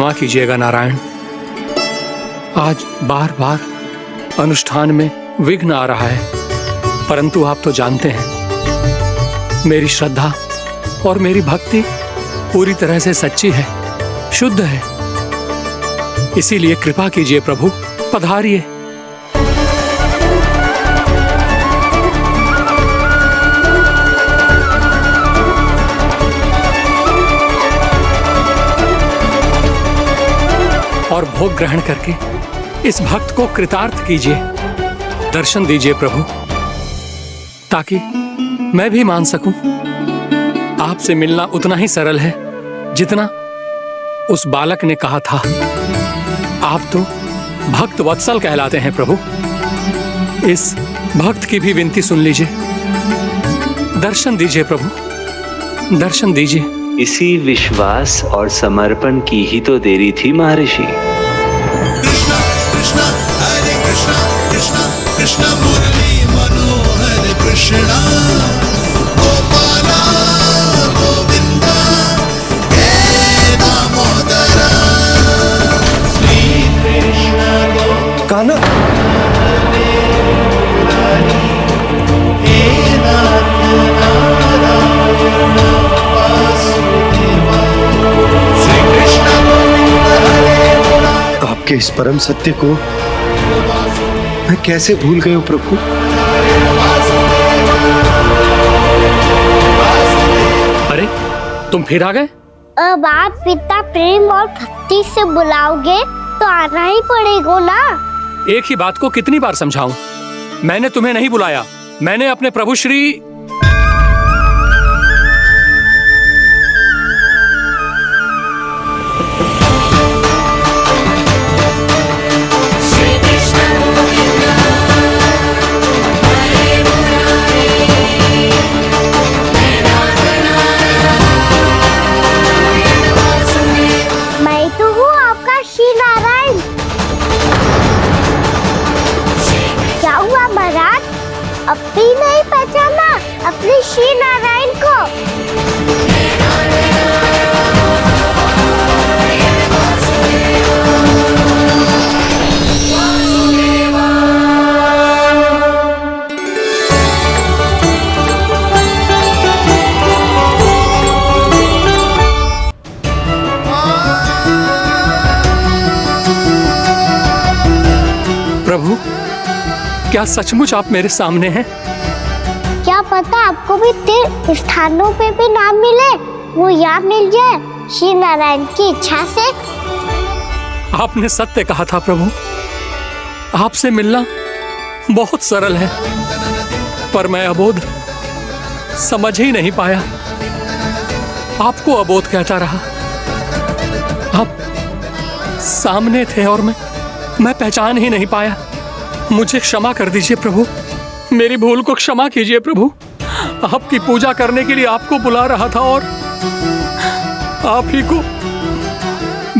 क्षमा कीजिएगा नारायण। आज बार बार अनुष्ठान में विघ्न आ रहा है, परंतु आप तो जानते हैं मेरी श्रद्धा और मेरी भक्ति पूरी तरह से सच्ची है, शुद्ध है। इसीलिए कृपा कीजिए प्रभु, पधारिए। और भोग ग्रहण करके इस भक्त को कृतार्थ कीजिए। दर्शन दीजिए प्रभु, ताकि मैं भी मान सकूं। आपसे मिलना उतना ही सरल है जितना उस बालक ने कहा था। आप तो भक्त वत्सल कहलाते हैं प्रभु। इस भक्त की भी विनती सुन लीजिए। दर्शन दीजिए प्रभु, दर्शन दीजिए। इसी विश्वास और समर्पण की ही तो देरी थी महर्षि। कृष्णा कृष्णा हरे कृष्णा, कृष्णा कृष्णा मुरली मनोहर कृष्णा, गोपाला गोविंदा हे दामोदरा, श्री कृष्ण कान्हा, हे नाथ नारायण वासुदेवा, श्री कृष्ण गोविंद हरे मुरारी। आपके इस परम सत्य को मैं कैसे भूल गया प्रभु। अरे तुम फिर आ गए? अब आप पिता प्रेम और भक्ति से बुलाओगे तो आना ही पड़ेगा ना। एक ही बात को कितनी बार समझाऊं? मैंने तुम्हें नहीं बुलाया, मैंने अपने प्रभु श्री अब भी नहीं पहचाना अपने श्री नारायण को? प्रभु, क्या सचमुच आप मेरे सामने हैं? क्या पता आपको भी तीर्थ स्थानों पे भी नाम मिले, वो यहाँ मिल जाए श्री नारायण की इच्छा से। आपने सत्य कहा था प्रभु, आपसे मिलना बहुत सरल है, पर मैं अबोध समझ ही नहीं पाया। आपको अबोध कहता रहा। आप सामने थे और मैं पहचान ही नहीं पाया। मुझे क्षमा कर दीजिए प्रभु, मेरी भूल को क्षमा कीजिए प्रभु। आपकी पूजा करने के लिए आपको बुला रहा था और आप ही को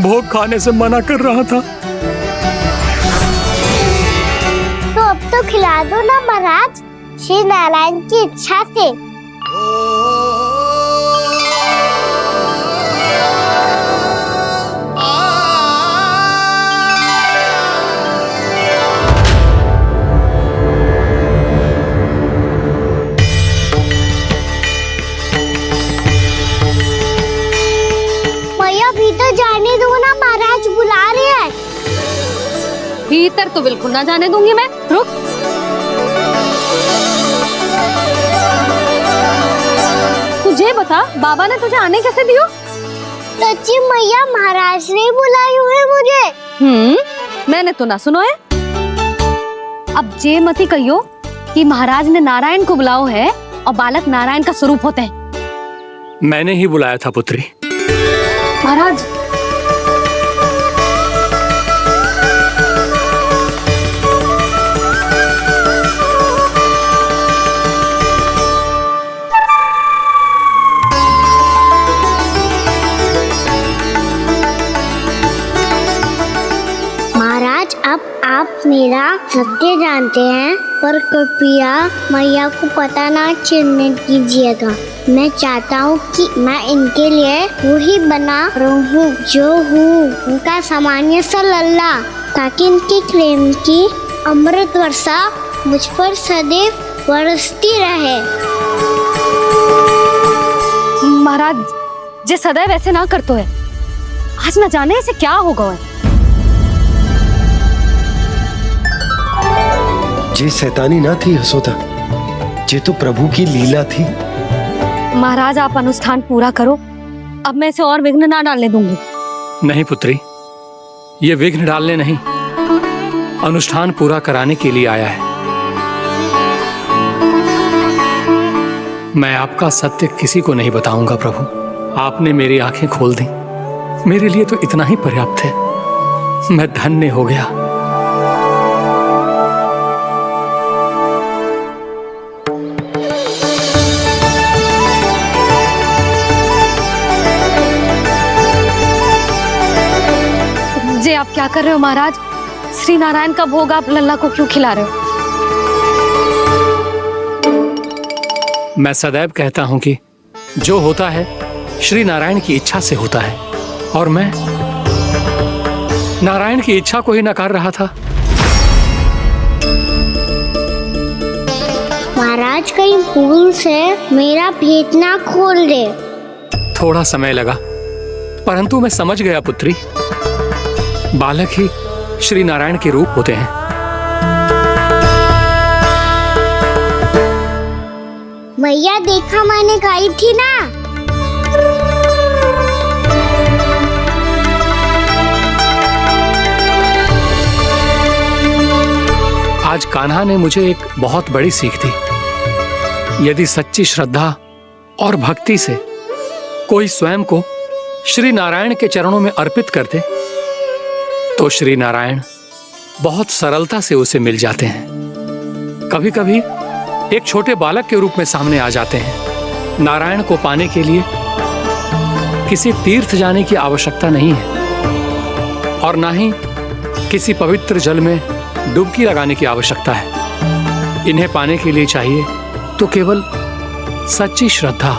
भोग खाने से मना कर रहा था। तो अब तो खिला दो ना महाराज, श्री नारायण की इच्छा से। जाने दो ना, महाराज बुला रहे हैं। भीतर तो बिल्कुल ना जाने दूंगी मैं। रुक। तुझे बता, बाबा ने तुझे आने कैसे दियो? सच्ची मैया, महाराज ने बुलाई हुई मुझे। मैंने तो ना सुनो है। अब जे मती कहियो कि महाराज ने नारायण को बुलाओ है और बालक नारायण का स्वरूप होते हैं। मैंने ही बुलाया था पुत्री। महाराज, महाराज आप आप मेरा सत्य जानते हैं, पर कृपया मैया को पता ना चलने दीजिएगा। मैं चाहता हूँ कि मैं इनके लिए वही बना रहूँ जो हूँ, उनका सामान्य सा लल्ला, ताकि इनके प्रेम की अमृत वर्षा मुझ पर सदैव बरसती रहे। महाराज जे सदैव ऐसे ना करतो है, आज न जाने इसे क्या होगा है। जे शैतानी ना थी यशोदा, जे तो प्रभु की लीला थी। महाराज आप अनुष्ठान पूरा करो, अब मैं इसे और विघ्न ना डालने दूंगी। नहीं पुत्री, ये विघ्न डालने नहीं, अनुष्ठान पूरा कराने के लिए आया है। मैं आपका सत्य किसी को नहीं बताऊंगा प्रभु। आपने मेरी आंखें खोल दी, मेरे लिए तो इतना ही पर्याप्त है। मैं धन्य हो गया। जे आप क्या कर रहे हो महाराज? श्री नारायण का भोग आप लल्ला को क्यों खिला रहे हो? मैं सदैव कहता हूं कि जो होता है श्री नारायण की इच्छा से होता है, और मैं नारायण की इच्छा को ही नकार रहा था। महाराज कहीं भूल से मेरा भेद ना खोल दे। थोड़ा समय लगा, परंतु मैं समझ गया पुत्री। बालक ही श्री नारायण के रूप होते हैं। मैया देखा मैंने गाई थी ना। आज कान्हा ने मुझे एक बहुत बड़ी सीख दी। यदि सच्ची श्रद्धा और भक्ति से कोई स्वयं को श्री नारायण के चरणों में अर्पित कर दे, तो श्री नारायण बहुत सरलता से उसे मिल जाते हैं। कभी कभी एक छोटे बालक के रूप में सामने आ जाते हैं। नारायण को पाने के लिए किसी तीर्थ जाने की आवश्यकता नहीं है, और ना ही किसी पवित्र जल में डुबकी लगाने की आवश्यकता है। इन्हें पाने के लिए चाहिए तो केवल सच्ची श्रद्धा,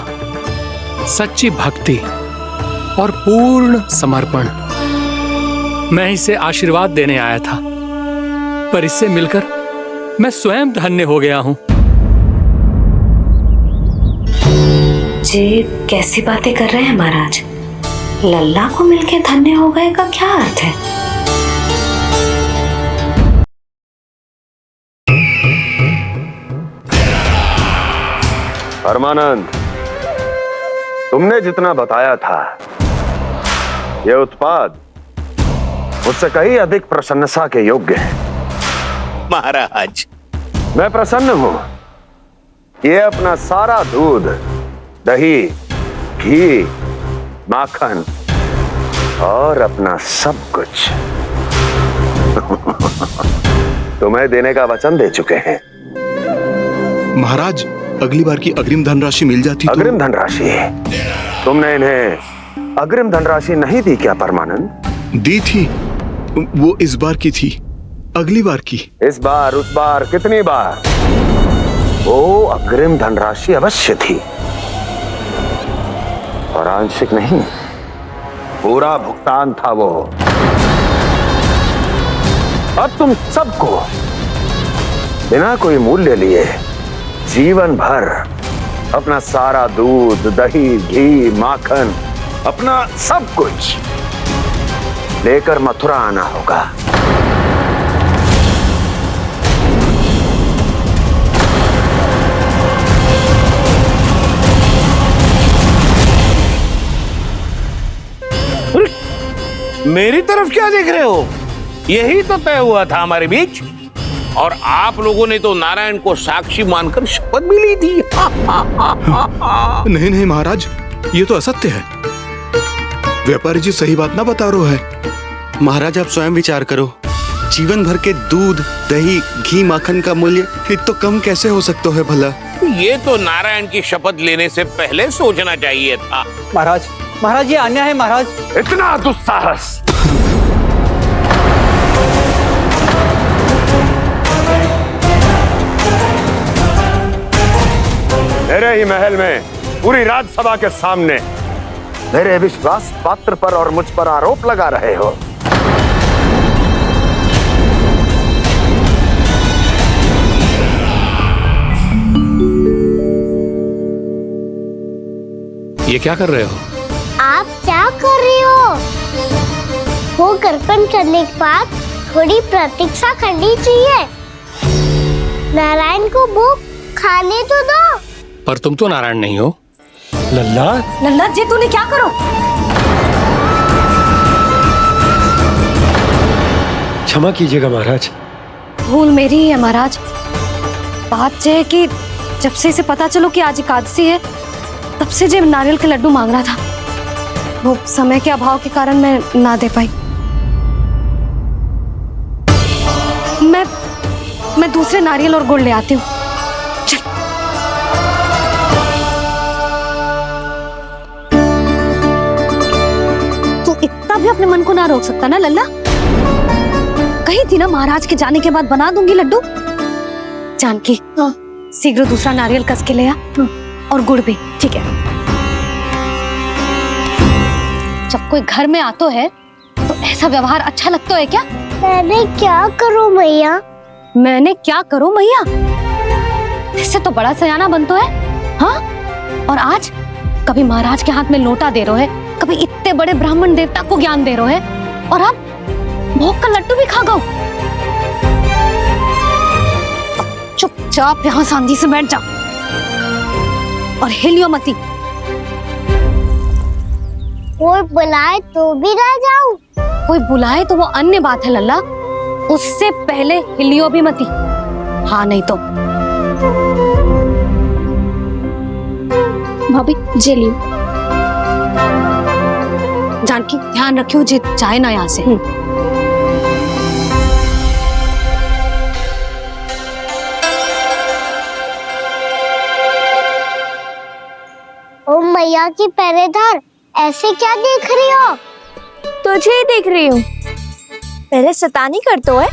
सच्ची भक्ति और पूर्ण समर्पण। मैं इसे आशीर्वाद देने आया था, पर इससे मिलकर मैं स्वयं धन्य हो गया हूं। जी कैसी बातें कर रहे हैं महाराज? लल्ला को मिलके धन्य हो गए का क्या अर्थ है? परमानंद, तुमने जितना बताया था, यह उत्पाद मुझसे कहीं अधिक प्रशंसा के योग्य है। महाराज, मैं प्रसन्न हूं। ये अपना सारा दूध, दही, घी, माखन और अपना सब कुछ तुम्हें देने का वचन दे चुके हैं। महाराज, अगली बार की अग्रिम धनराशि मिल जाती तो। अग्रिम धनराशि? तुमने इन्हें अग्रिम धनराशि नहीं दी क्या परमानंद? दी थी, वो इस बार की थी, अगली बार की। इस बार, उस बार, कितनी बार? वो अग्रिम धनराशि अवश्य थी, और आंशिक नहीं, पूरा भुगतान था वो। अब तुम सबको बिना कोई मूल्य लिए जीवन भर अपना सारा दूध, दही, घी, माखन, अपना सब कुछ लेकर मथुरा आना होगा। मेरी तरफ क्या देख रहे हो? यही तो तय हुआ था हमारे बीच, और आप लोगों ने तो नारायण को साक्षी मानकर शपथ भी ली थी। नहीं नहीं महाराज, ये तो असत्य है। व्यापारी जी सही बात ना बता रहे हैं। महाराज आप स्वयं विचार करो, जीवन भर के दूध, दही, घी, माखन का मूल्य इतना कम कैसे हो सकता है भला? ये तो नारायण की शपथ लेने से पहले सोचना चाहिए था। महाराज, महाराज ये अन्याय है महाराज। इतना दुस्साहस! मेरे ही महल में पूरी राजसभा के सामने मेरे विश्वास पात्र पर और मुझ पर आरोप लगा रहे हो। ये क्या कर रहे हो? आप क्या कर रहे हो? वो करपन चलने के बाद थोड़ी प्रतीक्षा करनी चाहिए। नारायण को भूख खाने तो दो। पर तुम तो नारायण नहीं हो। लल्ला, लल्ला जी तूने क्या करो? क्षमा कीजिएगा महाराज। भूल मेरी ही है महाराज। बात यह है कि जब से इसे पता चलो कि आज एकादशी है, तब से जब नारियल के लड्डू मांग रहा था, वो समय के अभाव के कारण मैं ना दे पाई। मैं दूसरे नारियल और गुड़ ले आती हूँ। चल। तू इतना भी अपने मन को ना रोक सकता ना लल्ला? कही थी ना महाराज के जाने के बाद बना दूंगी लड्डू। जानकी, शीघ्र दूसरा नारियल कस के ले आ, और गुड़ भी। ठीक है। जब कोई घर में आतो है तो ऐसा व्यवहार अच्छा लगता है क्या? मैंने क्या करूं मैया? मैंने क्या करूं मैया? इससे तो बड़ा सयाना बनतो है। हाँ? और आज कभी महाराज के हाथ में लोटा दे रहे है, कभी इतने बड़े ब्राह्मण देवता को ज्ञान दे रहे है, और अब भोग का लड्डू भी खा गो। चुपचाप यहाँ शांति से बैठ जा और हिलियो मती। कोई बुलाए तो भी ना जाऊं? कोई बुलाए तो वो अन्य बात है लल्ला, उससे पहले हिलियो भी मती। हाँ नहीं तो। भाभी जे लियो। जानकी ध्यान रखियो जे जाए ना यहाँ से। ओ मैया की पहरेदार, ऐसे क्या देख रही हो? तुझे ही देख रही हूँ। पहले शैतानी करतो है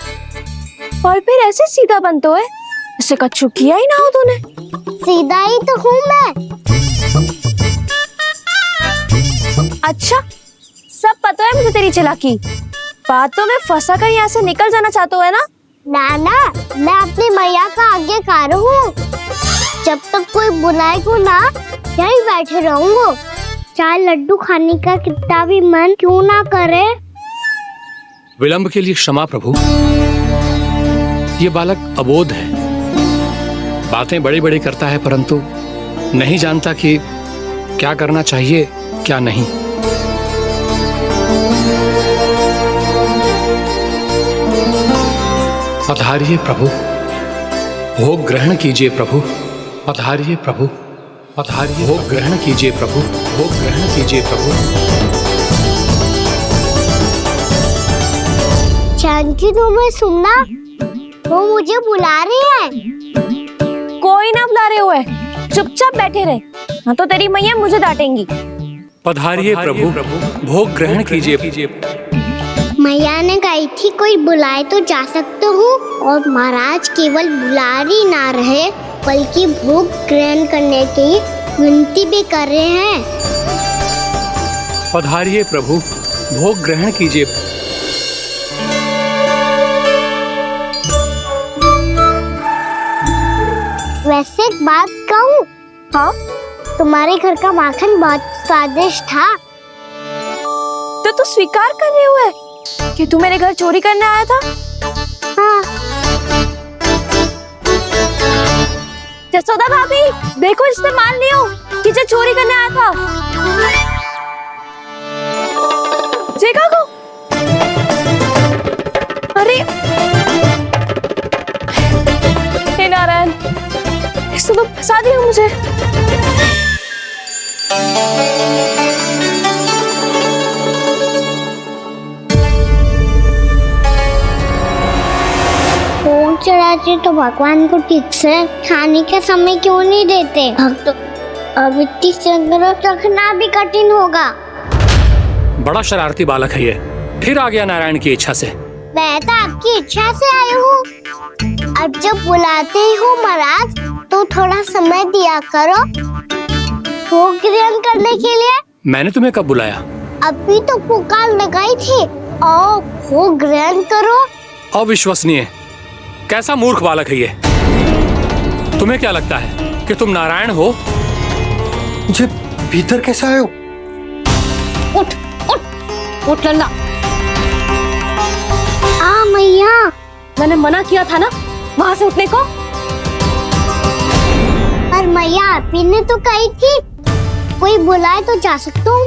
और फिर ऐसे सीधा बनतो है, ऐसे कछु किया ही ना हो तूने। सीधा ही तो हूँ मैं। अच्छा, सब पता है मुझे तेरी चालाकी। बातों में फंसा कर यहाँ से निकल जाना चाहते है ना? नाना, मैं अपनी मैया का आज्ञाकार हूँ। जब तक कोई बुलाए को ना, यहीं बैठे रहूंगा। चाहे लड्डू खाने का कितना भी मन क्यों ना करे। विलंब के लिए क्षमा प्रभु। ये बालक अबोध है, बातें बड़ी बड़ी करता है, परंतु नहीं जानता कि क्या करना चाहिए क्या नहीं। पधारिए प्रभु, भोग ग्रहण कीजिए प्रभु। पधारिए प्रभु, पधारिए। भोग ग्रहण कीजिए प्रभु, भोग ग्रहण कीजिए प्रभु। जानकी, तुम्हें सुनना, वो मुझे बुला रही है। कोई ना बुला रहे हुए, चुपचाप बैठे रहे, हाँ तो तेरी मैया मुझे डांटेंगी। पधारिए प्रभु, भोग ग्रहण कीजिए। मैया ने कही थी कोई बुलाए तो जा सकते हूँ, और महाराज केवल बुलारी ना रहे बल्कि भोग ग्रहण करने की विनती भी कर रहे हैं। पधारिए प्रभु, भोग ग्रहण कीजिए। वैसे एक बात कहूँ? हाँ? तुम्हारे घर का माखन बहुत स्वादिष्ट था। तो तू स्वीकार कर रहे हुए कि तू मेरे घर चोरी करने आया था? हाँ। जसोदा भाभी, देखो इसने मान लियो कि जो चोरी करने आया था। देखा को? अरे हे नारायण, इसने तो फंसा दिया मुझे। फोन चलाते तो भगवान को ठीक से खाने का समय क्यों नहीं देते? भक्त अब इतनी संग्रह रखना भी कठिन होगा। बड़ा शरारती बालक है ये, फिर आ गया नारायण की इच्छा से। मैं तो आपकी इच्छा से आई हूँ। अब जब बुलाते हो महाराज तो थोड़ा समय दिया करो भोग ग्रहण करने के लिए। मैंने तुम्हें कब बुलाया? अभी तो पुकार लगाई थी। आओ भोग ग्रहण करो। अविश्वसनीय, कैसा मूर्ख बालक है ये। तुम्हें क्या लगता है कि तुम नारायण हो? मुझे भीतर कैसे आए हो? उठ उठ उठ लल्ला। मैया, मैंने मना किया था ना वहां से उठने को। पर मैया आपी ने तो कही थी कोई बुलाए तो जा सकता हूँ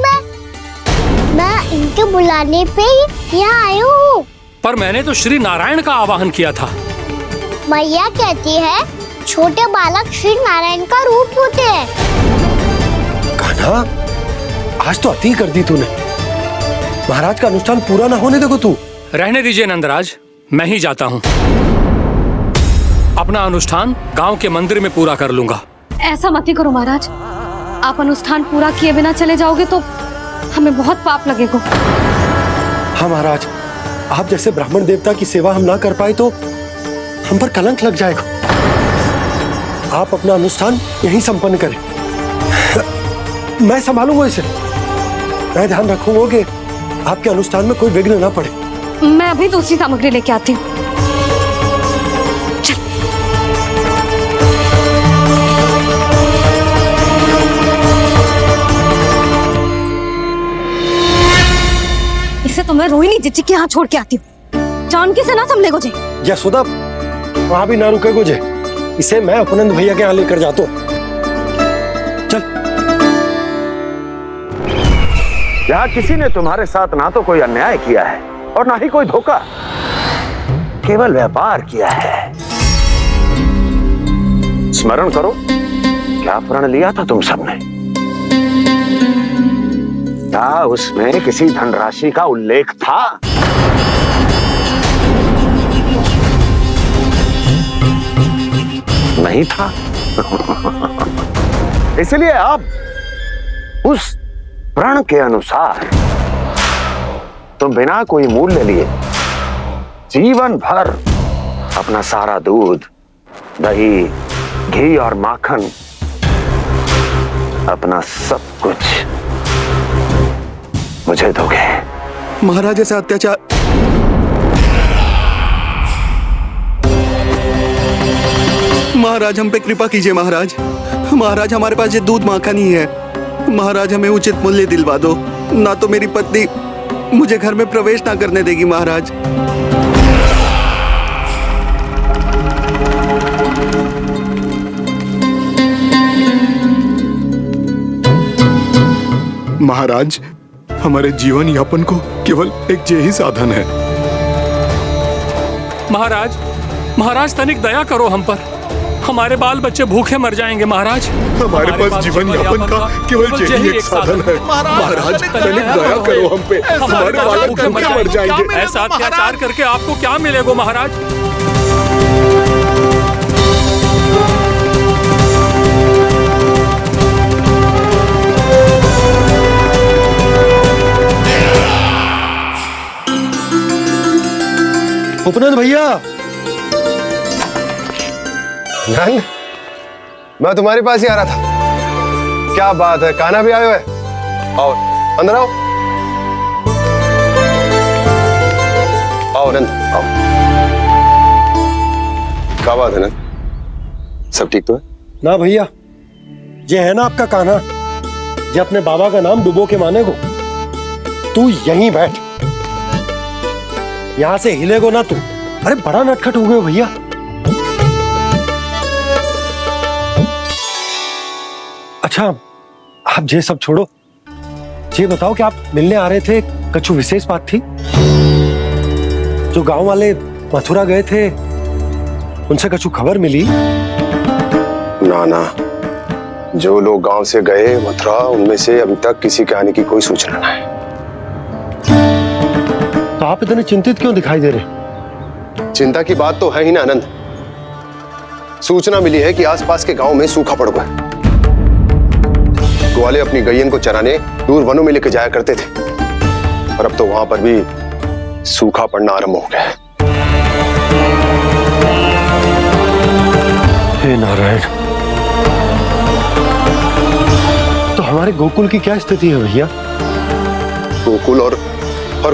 मैं इनके बुलाने पे ही यहाँ आई हूँ। पर मैंने तो श्री नारायण का आवाहन किया था। मैया कहती है छोटे बालक श्री नारायण का रूप होते हैं। कान्हा, आज तो अति कर दी तूने। महाराज का अनुष्ठान पूरा ना होने देखो तू। रहने दीजिए नंदराज, मैं ही जाता हूँ। अपना अनुष्ठान गांव के मंदिर में पूरा कर लूंगा। ऐसा मत ही करो महाराज, आप अनुष्ठान पूरा किए बिना चले जाओगे तो हमें बहुत पाप लगेगा। हाँ महाराज, आप जैसे ब्राह्मण देवता की सेवा हम ना कर पाए तो हम पर कलंक लग जाएगा। आप अपना अनुष्ठान यहीं संपन्न करें, मैं संभालूंगा इसे। मैं ध्यान रखूंगा कि आपके अनुष्ठान में कोई विघ्न ना पड़े। मैं अभी दूसरी सामग्री लेके आती हूँ। इसे तो मैं रोहिणी जीजी के यहाँ छोड़ के आती हूँ। जानकी से ना संभले गोजे। यशोदा, वहां भी ना रुके गोजे। इसे मैं उपनंद भैया के यहाँ लेकर जाता हूँ। चल। यहाँ किसी ने तुम्हारे साथ ना तो कोई अन्याय किया है और ना ही कोई धोखा, केवल व्यापार किया है। स्मरण करो, क्या प्रण लिया था तुम सबने? क्या उसमें किसी धनराशि का उल्लेख था? नहीं था। इसलिए अब उस प्रण के अनुसार तुम बिना कोई मूल्य लिए जीवन भर अपना सारा दूध, दही, घी और माखन, अपना सब कुछ मुझे दोगे। महाराज ऐसा अत्याचार। महाराज हम पे कृपा कीजिए। महाराज, महाराज हमारे पास ये दूध माखन ही है। महाराज हमें उचित मूल्य दिलवा दो, ना तो मेरी पत्नी मुझे घर में प्रवेश ना करने देगी। महाराज महाराज, हमारे जीवन यापन को केवल एक यही साधन है। महाराज, महाराज तनिक दया करो हम पर। हमारे बाल बच्चे भूखे मर जाएंगे महाराज। हमारे पास जीवन यापन का केवल यही एक साधन है। महाराज तनिक दया करो हम पे। हमारे बालक भूखे मर जाएंगे। ऐसा अत्याचार करके आपको क्या मिलेगा महाराज? उपनंद भैया, नंद, मैं तुम्हारे पास ही आ रहा था। क्या बात है, कान्हा भी आयो है? आओ अंदर आओ। आओ नंद, आओ। क्या बात है नंद, सब ठीक तो है? ना भैया, ये है ना आपका कान्हा, ये अपने बाबा का नाम डुबो के माने को। तू यहीं बैठ, यहां से हिलेगो ना तू। अरे बड़ा नटखट हो गए हो भैया। अच्छा, आप ये सब छोड़ो, ये बताओ कि आप मिलने आ रहे थे, कछु विशेष बात थी? जो गांव वाले मथुरा गए थे, उनसे कछु खबर मिली? ना ना, जो लोग गांव से गए मथुरा, उनमें से अभी तक किसी के आने की कोई सूचना नहीं है। तो आप इतने चिंतित क्यों दिखाई दे रहे? चिंता की बात तो है ही ना आनंद। सूचना मिली है कि आसपास के गांव में सूखा पड़ गया। ग्वाले अपनी गैयन को चराने दूर वनों में लेकर जाया करते थे, और अब तो वहां पर भी सूखा पड़ना आरंभ हो गया है। हे नारायण, हमारे गोकुल की क्या स्थिति है भैया? गोकुल और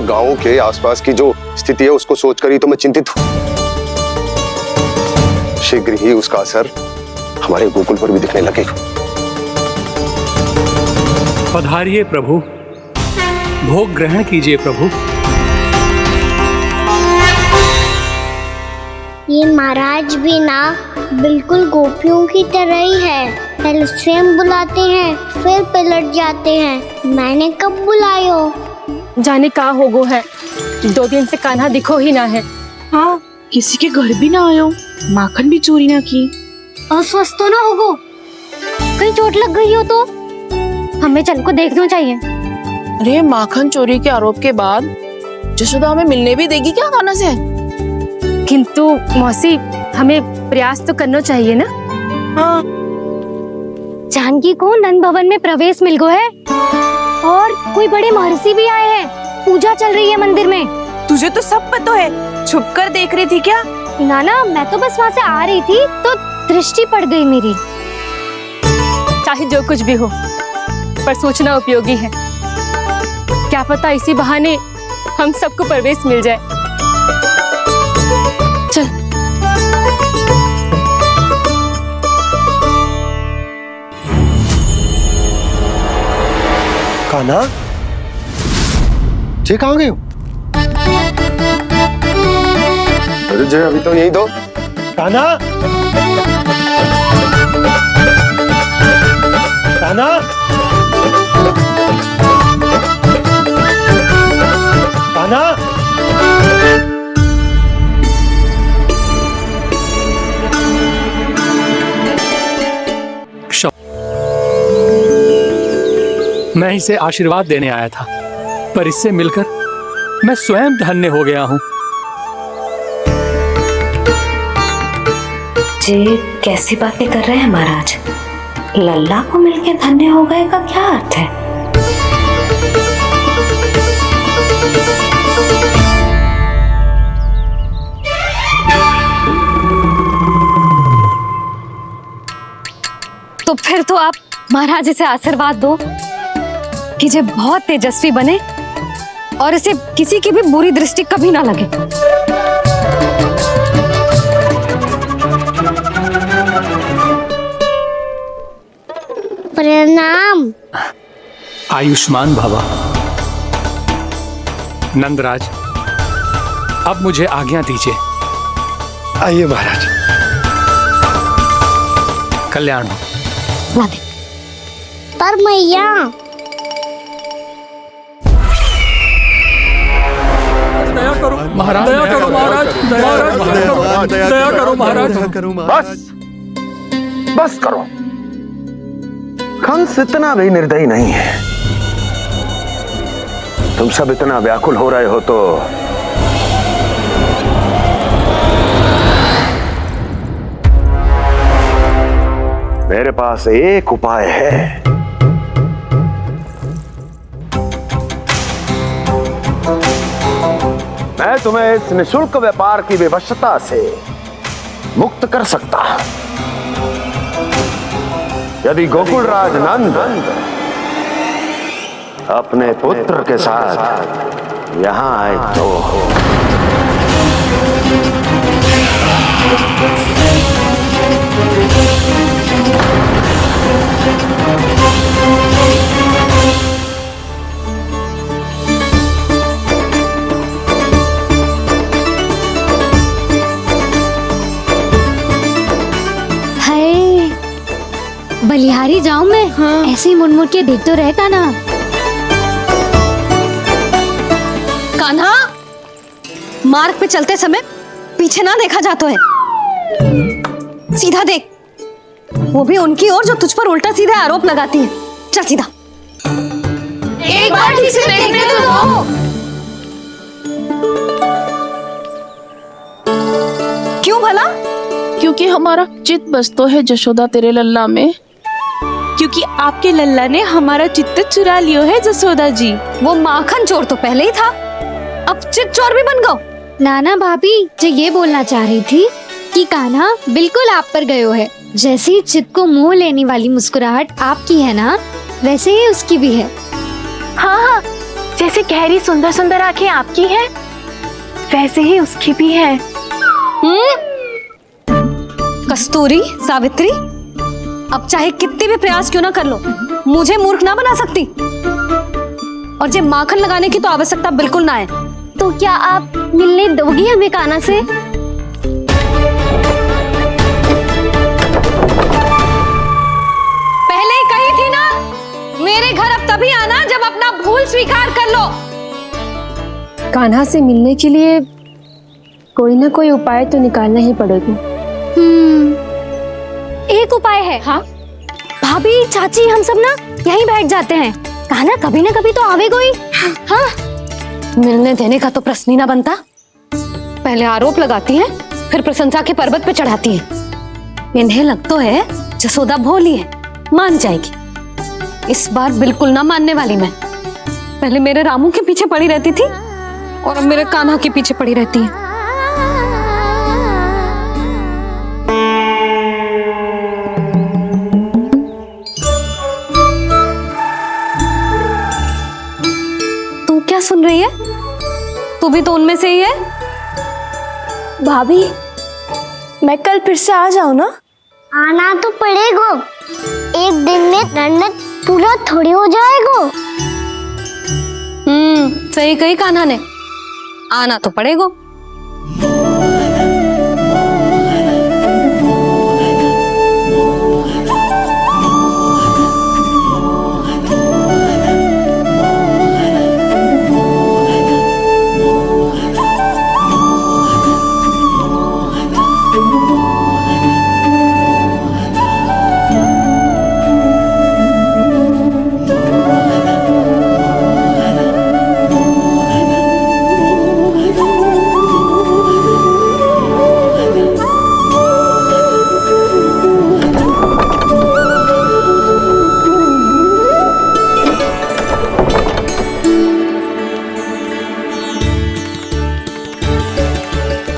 गांवों के आसपास की जो स्थिति है उसको सोचकर ही तो मैं चिंतित हूं। शीघ्र ही उसका असर हमारे गोकुल पर भी दिखने लगेगा। पधारिए प्रभु, भोग ग्रहण कीजिए प्रभु। ये महाराज भी ना बिल्कुल गोपियों की तरह ही है। पहले स्वयं बुलाते हैं, फिर पलट जाते हैं। मैंने कब बुलायो? जाने कहाँ हो गो है, 2 दिन से कान्हा दिखो ही ना है। हाँ, किसी के घर भी ना आयो, माखन भी चोरी ना की। अस्वस्थ तो ना होगो, कहीं चोट लग गई हो तो हमें चल को देखना चाहिए। अरे माखन चोरी के आरोप के बाद जसोदा हमें मिलने भी देगी क्या कान्हा से? किंतु मौसी, हमें प्रयास तो करना चाहिए ना। हाँ, जानकी को नंद भवन में प्रवेश मिल गो है और कोई बड़े महर्षि भी आए हैं। पूजा चल रही है मंदिर में। तुझे तो सब पता है, छुप कर देख रही थी क्या? ना, मैं तो बस वहाँ से आ रही थी तो दृष्टि पड़ गई मेरी। चाहे जो कुछ भी हो, पर सूचना उपयोगी है। क्या पता इसी बहाने हम सबको प्रवेश मिल जाए। चल। कान्हा, जे कहाँ गए हो? अरे जय, अभी तो यही दो। कान्हा, कान्हा, कान्हा। मैं इसे आशीर्वाद देने आया था, पर इससे मिलकर मैं स्वयं धन्य हो गया हूँ। ये कैसी बातें कर रहे हैं महाराज? लल्ला को मिलके धन्य हो गए का क्या अर्थ है? तो फिर तो आप महाराज से आशीर्वाद दो कि ये बहुत तेजस्वी बने और इसे किसी की भी बुरी दृष्टि कभी ना लगे। प्रणाम। आयुष्मान भवा। नंदराज, अब मुझे आज्ञा दीजिए। आइए महाराज। कल्याण हो। पर मैया, दया करो महाराज, दया करो महाराज, दया करो महाराज। बस करो। कंस इतना भी निर्दयी नहीं है। तुम सब इतना व्याकुल हो रहे हो तो मेरे पास एक उपाय है। मैं तुम्हें इस निशुल्क व्यापार की विवशता से मुक्त कर सकता हूं। यदि गोकुलराज नंद अपने पुत्र के साथ यहां आए तो बलिहारी जाऊं मैं? हाँ। ऐसे ही मुड़ के देख तो रहे कान्हा। कान्हा, मार्ग पे चलते समय पीछे ना देखा जाता है, सीधा देख। वो भी उनकी ओर जो तुझ पर उल्टा सीधा आरोप लगाती है। चल सीधा। एक बार ठीक से देखने तो दो। क्यों भला? क्योंकि हमारा चित्त बसतो है जशोदा तेरे लल्ला में। क्योंकि आपके लल्ला ने हमारा चित्त चुरा लियो है जसोदा जी। वो माखन चोर तो पहले ही था, अब चित्त चोर भी बन गो। नाना भाभी जो ये बोलना चाह रही थी कि कान्हा बिल्कुल आप पर गयो है। जैसी चित्त को मोह लेने वाली मुस्कुराहट आपकी है ना, वैसे ही उसकी भी है। हाँ हाँ, जैसे गहरी सुंदर सुंदर आंखें आपकी हैं, वैसे ही उसकी भी है। कस्तूरी, सावित्री, अब चाहे कितने भी प्रयास क्यों ना कर लो, मुझे मूर्ख ना बना सकती। और जे माखन लगाने की तो आवश्यकता बिल्कुल ना है। तो क्या आप मिलने दोगी हमें कान्हा से? पहले ही कही थी ना, मेरे घर अब तभी आना जब अपना भूल स्वीकार कर लो। कान्हा से मिलने के लिए कोई ना कोई उपाय तो निकालना ही पड़ेगा। एक उपाय है। हाँ? भाभी, चाची, हम सब ना यहीं बैठ जाते हैं। कान्हा कभी ना कभी तो आवेगा ही। हाँ, मिलने देने का तो प्रश्न ही ना बनता। पहले आरोप लगाती हैं, फिर प्रशंसा के पर्वत पे चढ़ाती हैं। इन्हें लग तो है जसोदा भोली है, मान जाएगी। इस बार बिल्कुल ना मानने वाली मैं। पहले मेरे रामू के पीछे पड़ी रहती थी और अब मेरे कान्हा के पीछे पड़ी रहती है। तू क्या सुन रही है? तू भी तो उनमें से ही है। भाभी, मैं कल फिर से आ जाऊँ ना? आना तो पड़ेगा। एक दिन में रन्नत पूरा थोड़ी हो जाएगा। सही कही कान्हा ने, आना तो पड़ेगा।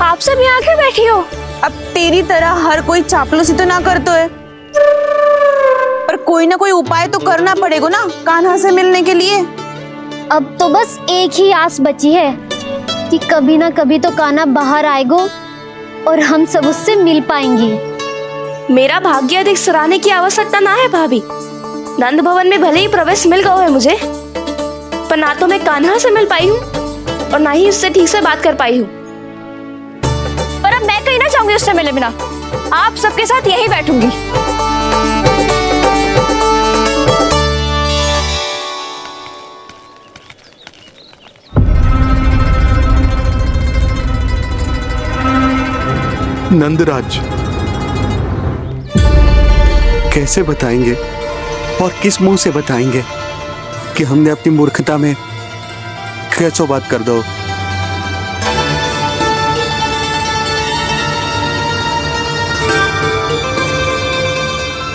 आप सब यहाँ आके बैठी हो? अब तेरी तरह हर कोई चापलूसी तो ना करतो है, पर कोई ना कोई उपाय तो करना पड़ेगा ना कान्हा से मिलने के लिए। अब तो बस एक ही आस बची है कि कभी ना कभी तो कान्हा बाहर आएगा और हम सब उससे मिल पाएंगे। मेरा भाग्य अधिक सराहने की आवश्यकता ना है भाभी। नंद भवन में भले ही प्रवेश मिल गया है मुझे, पर ना तो मैं कान्हा से मिल पाई हूँ और ना ही उससे ठीक से बात कर पाई हूँ। पर अब मैं कहीं ना जाऊंगी उससे मिले बिना। आप सबके साथ यहीं बैठूंगी। नंदराज, कैसे बताएंगे और किस मुंह से बताएंगे कि हमने अपनी मूर्खता में कैसो बात कर दो।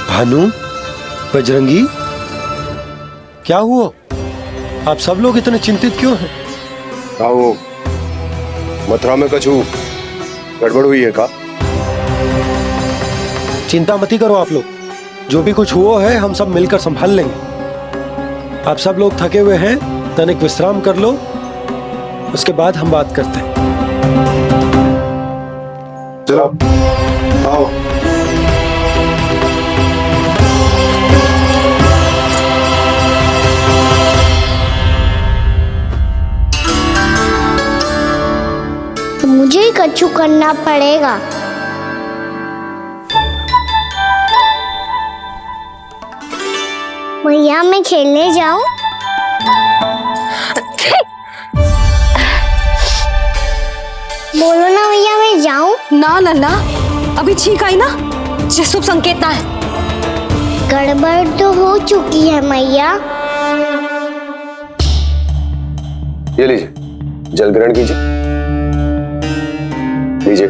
भानु, बजरंगी, क्या हुआ? आप सब लोग इतने चिंतित क्यों हैं? क्या हो, मथुरा में कछु गड़बड़ हुई है का? चिंता मती करो आप लोग, जो भी कुछ हुआ है हम सब मिलकर संभाल लेंगे। आप सब लोग थके हुए हैं, तनिक विश्राम कर लो, उसके बाद हम बात करते हैं। चलो आओ। तो मुझे ही कछु करना पड़ेगा। भैया, मैं खेलने जाऊं? बोलो ना भैया, मैं जाऊं? ना लल्ला, अभी छींक आई ना, ये शुभ संकेत ना है। गड़बड़ तो हो चुकी है मैया। ये लीजिए, जल ग्रहण कीजिए। लीजिए,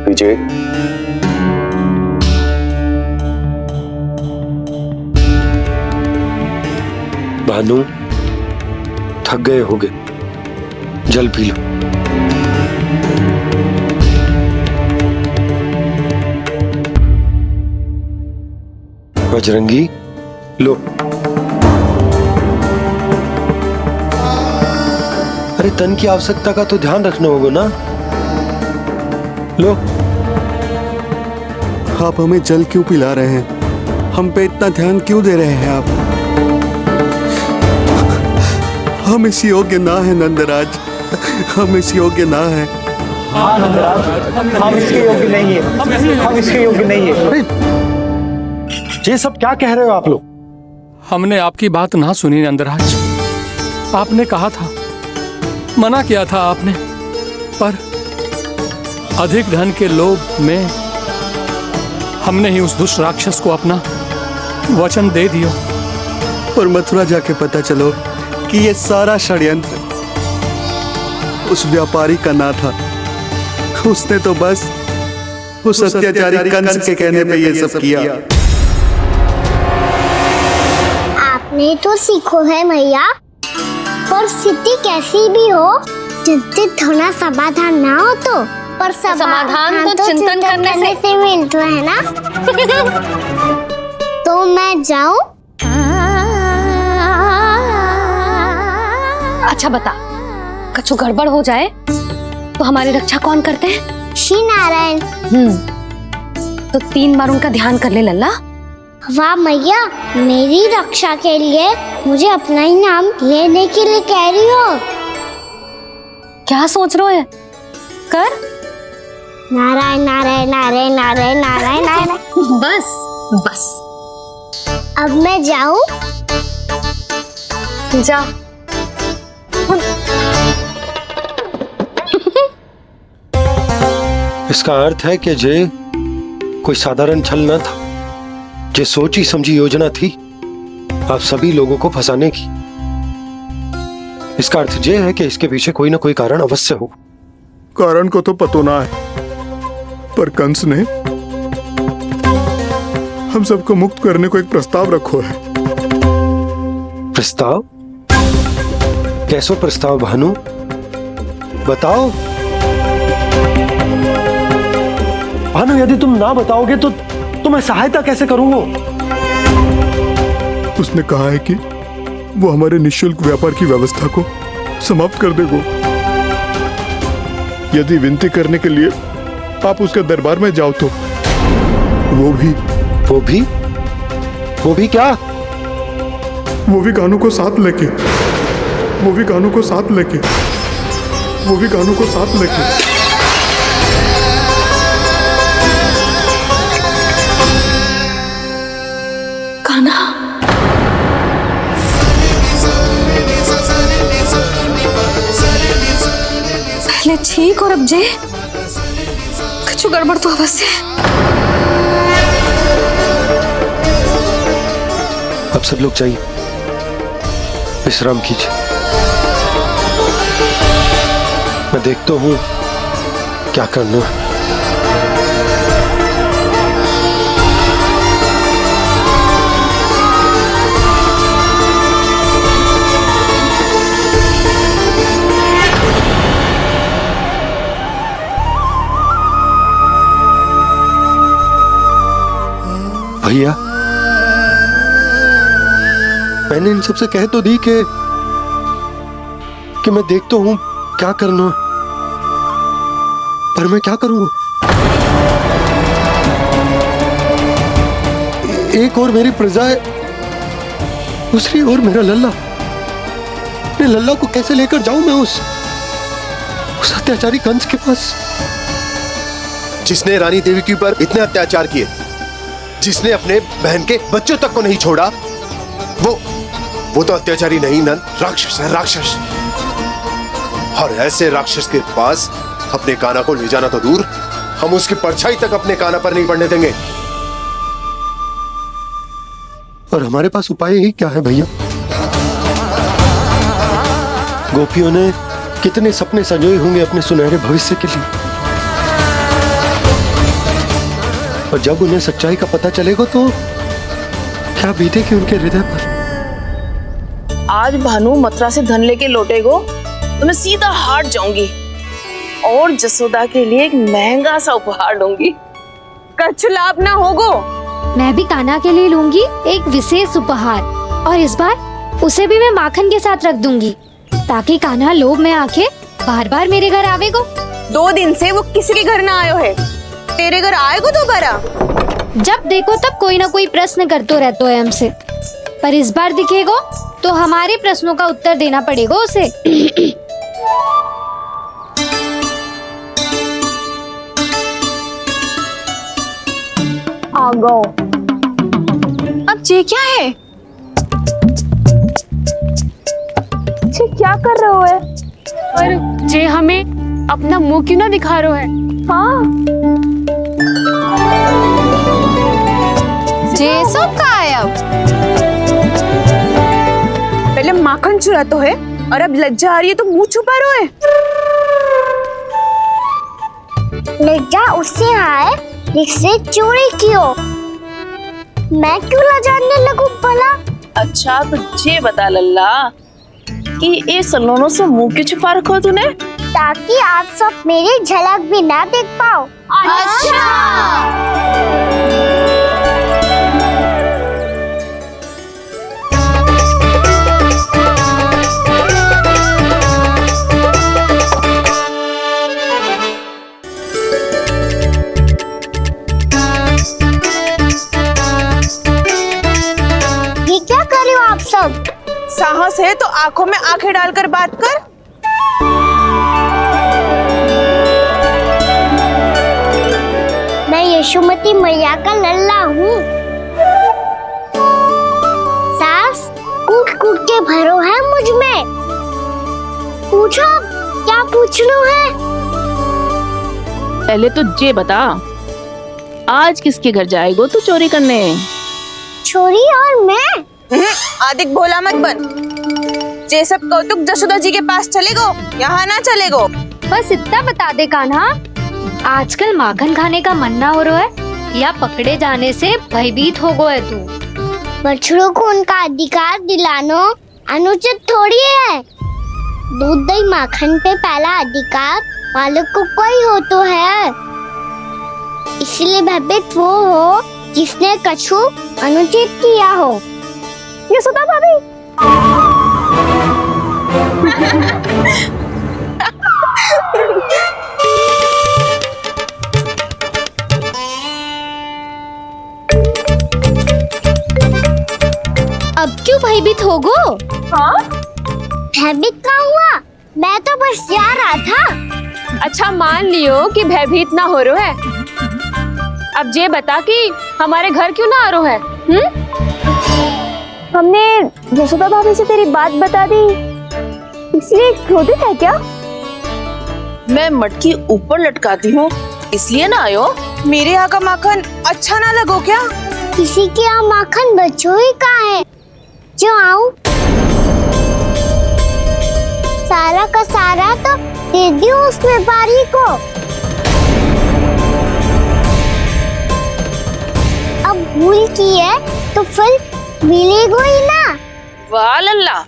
पीछे। भानु, थक गए होगे, जल पी लो। बजरंगी, लो अरे तन की आवश्यकता का तो ध्यान रखना होगा ना। लो, आप हमें जल क्यों पिला रहे हैं? हम पे इतना ध्यान क्यों दे रहे हैं आप? हम इस योग्य ना है नंदराज, हम इस योग्य ना है। हाँ नंदराज, हम इसके योग्य नहीं है, हम इसके योग्य नहीं है। ये सब क्या कह रहे हो आप लोग? हमने आपकी बात ना सुनी नंदराज। आपने कहा था, मना किया था आपने, पर अधिक धन के लोभ में हमने ही उस दुष्ट राक्षस को अपना वचन दे दिया। पर मथुरा जाके पता चलो कि ये सारा षड्यंत्र उस व्यापारी का ना था। उसने तो बस उस अत्याचारी कंस के कहने पे ये सब किया। आपने तो सीखो है भैया, परिस्थिति कैसी भी हो, चिंतित होना समाधान ना हो तो, पर समाधान तो चिंतन करने से मिलता है ना। तो मैं जाऊं? अच्छा बता, कछु गड़बड़ हो जाए तो हमारी रक्षा कौन करते हैं? श्री नारायण। तो 3 बार उनका ध्यान कर ले लल्ला। वाह मैया, मेरी रक्षा के लिए मुझे अपना ही नाम लेने के लिए कह रही हो? क्या सोच रहे हो? कर नारायण नारायण नारायण नारायण नारायण नारायण। बस बस, अब मैं जाऊं? जा। इसका अर्थ है कि जे कोई साधारण छल न था, जे सोची समझी योजना थी आप सभी लोगों को फंसाने की। इसका अर्थ ये है कि इसके पीछे कोई ना कोई कारण अवश्य हो। कारण को तो पतो ना है, पर कंस ने हम सबको मुक्त करने को एक प्रस्ताव रखो है। प्रस्ताव? कैसो प्रस्ताव भानु, बताओ। भानु, यदि तुम ना बताओगे तो मैं सहायता कैसे करूंगा? उसने कहा है कि वो हमारे निःशुल्क व्यापार की व्यवस्था को समाप्त कर देगा यदि विनती करने के लिए आप उसके दरबार में जाओ तो। वो भी क्या? वो भी कानों को साथ लेके, वो भी कानों को साथ लेके, वो भी कानों को साथ लेके। कान्हा, पहले ठीक और अब जे कुछ गड़बड़ तो अवश्य। अब सब लोग चाहिए, विश्राम कीजिए। मैं देखता हूं क्या करना है। भैया, मैंने इन सबसे कह तो दी कि मैं देखता हूं क्या करना, पर मैं क्या करूंगा? एक और मेरी प्रजा है, दूसरी ओर मेरा लल्ला। मैं लल्ला को कैसे लेकर जाऊं मैं उस अत्याचारी कंस के पास? जिसने रानी देवी के ऊपर इतने अत्याचार किए, जिसने अपने बहन के बच्चों तक को नहीं छोड़ा, वो तो अत्याचारी नहीं नन, राक्षस है, राक्षस। और ऐसे राक्षस के पास अपने कान्हा को ले जाना तो दूर, हम उसकी परछाई तक अपने कान्हा पर नहीं पड़ने देंगे। और हमारे पास उपाय ही क्या है भैया? गोपियों ने कितने सपने संजोए होंगे अपने सुनहरे भविष्य के लिए, और जब उन्हें सच्चाई का पता चलेगा तो क्या बीतेगी उनके हृदय पर? आज भानु मथुरा से धन लेके लौटेगो तो मैं सीधा हाट जाऊंगी और जसोदा के लिए एक महंगा सा उपहार दूंगी। कछु लाभ ना होगो। मैं भी कान्हा के लिए लूंगी एक विशेष उपहार, और इस बार उसे भी मैं माखन के साथ रख दूंगी। ताकि कान्हा लोभ में आके बार बार मेरे घर आवेगो। 2 दिन से वो किसी के घर ना आयो है, तेरे घर आएगो दोबारा? जब देखो तब कोई ना कोई प्रश्न करते रहते है हमसे, पर इस बार दिखेगो तो हमारे प्रश्नों का उत्तर देना पड़ेगा उसे। आ गो। अब ये क्या है? ये क्या कर रहे हो है? पर जे हमें अपना मुंह क्यों ना दिखा रहे है? हाँ, जे सब का है अब? पहले माखन चुरा तो है और अब लज्जा आ रही है तो मुंह छुपा रहे है। लज्जा उससे आए जिससे चोरी की हो। मैं क्यों लजाने लगूं भला? अच्छा तो ये बता लल्ला कि ये सलोनों से मुंह क्यों छुपा रखो तूने? ताकि आप सब मेरी झलक भी ना देख पाओ। अच्छा। ये क्या कर रहे हो आप सब? साहस है तो आंखों में आंखें डालकर बात कर। मैं यशोमती मैया का लल्ला हूँ। सास कूट कूट के भरो है मुझ में। पूछो क्या पूछना है? पहले तो ये बता, आज किसके घर जाएगो तू चोरी करने? छोरी और मैं? आदिक भोला मत बन। ये सब कौतुक जसोदा जी के पास चलेगो, यहाँ ना चलेगो। बस इतना बता दे कान्हा, आजकल माखन खाने का मन ना हो रहा है या पकड़े जाने से भयभीत हो गए तू? बछड़ों को उनका अधिकार दिलाना अनुचित थोड़ी है। दूध दही माखन पे पहला अधिकार मालिक को कोई हो तो है। इसलिए भयभीत वो हो जिसने कछु अनुचित किया हो। यशोदा भाभी। अब क्यों भयभीत हो गो? हाँ? भयभीत ना हुआ, मैं तो बस जा रहा था। अच्छा मान लियो कि भयभीत ना हो रहा है। अब ये बता कि हमारे घर क्यों ना आ रहा है? हमने यशोदा भाभी से तेरी बात बता दी, इसलिए क्रोधित है क्या? मैं मटकी ऊपर लटकाती हूँ इसलिए ना आयो? मेरे यहाँ का माखन अच्छा ना लगो क्या? किसी के यहाँ माखन बच्चों ही कहाँ है जो आऊं? सारा का सारा तो दे दियो उस व्यापारी को। अब भूल की है तो फिर मिलेगो ही ना। वाह लल्ला,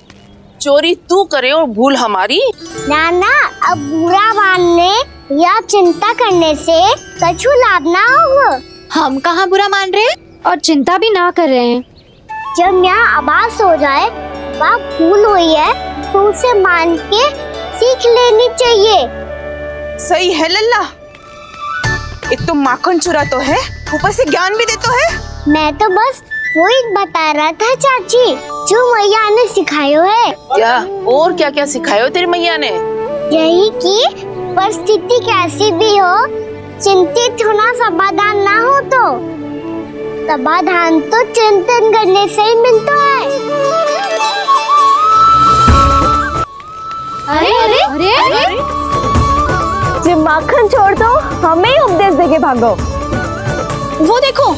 चोरी तू करे और भूल हमारी। ना ना, अब बुरा मानने या चिंता करने से कछु लाभ ना होगा। हम कहाँ बुरा मान रहे हैं और चिंता भी ना कर रहे हैं। जब यहाँ आभास हो जाए वह भूल हुई है तो उसे मान के सीख लेनी चाहिए। सही है लल्ला, एक तो माखन चुरा तो है, ऊपर से ज्ञान भी देता है। मैं तो बस वही बता रहा था चाची जो मैया ने सिखायो है। क्या और क्या क्या सिखायो तेरी मैया ने? यही कि परिस्थिति कैसी भी हो, चिंतित होना समाधान ना हो तो समाधान तो चिंतन करने से ही मिलता है। अरे अरे अरे, अरे? ये माखन छोड़ दो, हमें ही उपदेश देके भागो। वो देखो,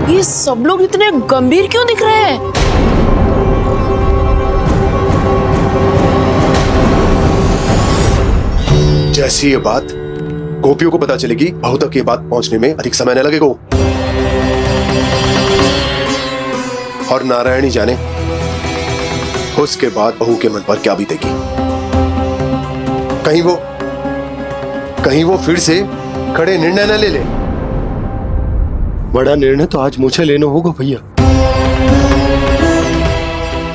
ये सब लोग इतने गंभीर क्यों दिख रहे हैं? जैसी ये बात गोपियों को पता चलेगी, बहू तक ये बात पहुंचने में अधिक समय न लगेगा। और नारायणी जाने उसके बाद बहू के मन पर क्या बीतेगी? कहीं वो फिर से खड़े निर्णय न ले ले। बड़ा निर्णय तो आज मुझे लेना होगा भैया।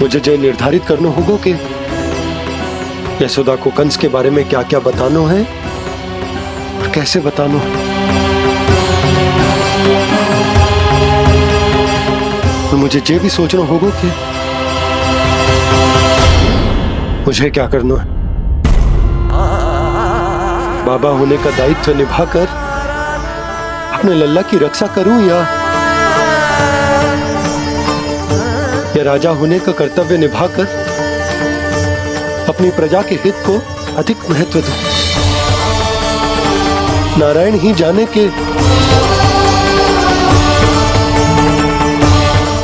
मुझे जो निर्धारित करना होगा कि यशोदा को कंस के बारे में क्या क्या बताना है और कैसे बताना है। और मुझे ये भी सोचना होगा कि मुझे क्या करना है। बाबा होने का दायित्व निभाकर अपने लल्ला की रक्षा करूं या राजा होने का कर्तव्य निभाकर अपनी प्रजा के हित को अधिक महत्व दूं। नारायण ही जाने के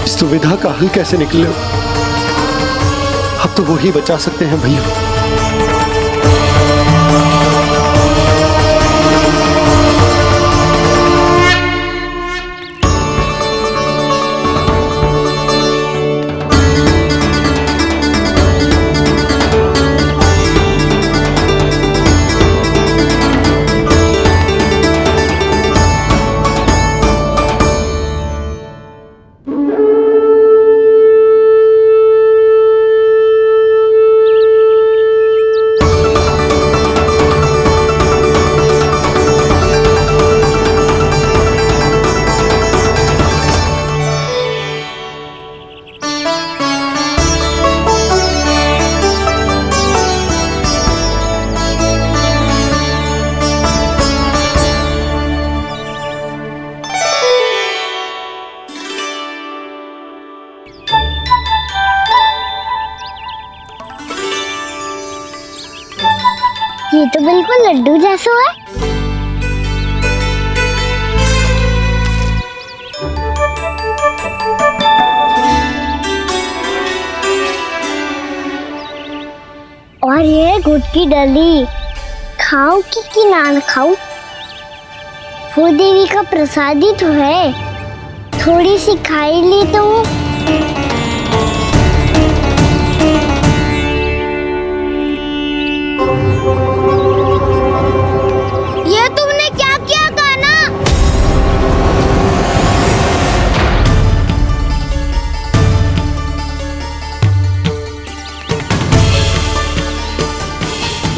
इस दुविधा का हल कैसे निकले। अब तो वो ही बचा सकते हैं भैया। ये तो बिल्कुल लड्डू जैसा है। और ये गुड़ की डली खाऊं कि ना खाऊं? वो देवी का प्रसाद ही तो है, थोड़ी सी खाई ली तो। ये तुमने क्या किया कान्हा?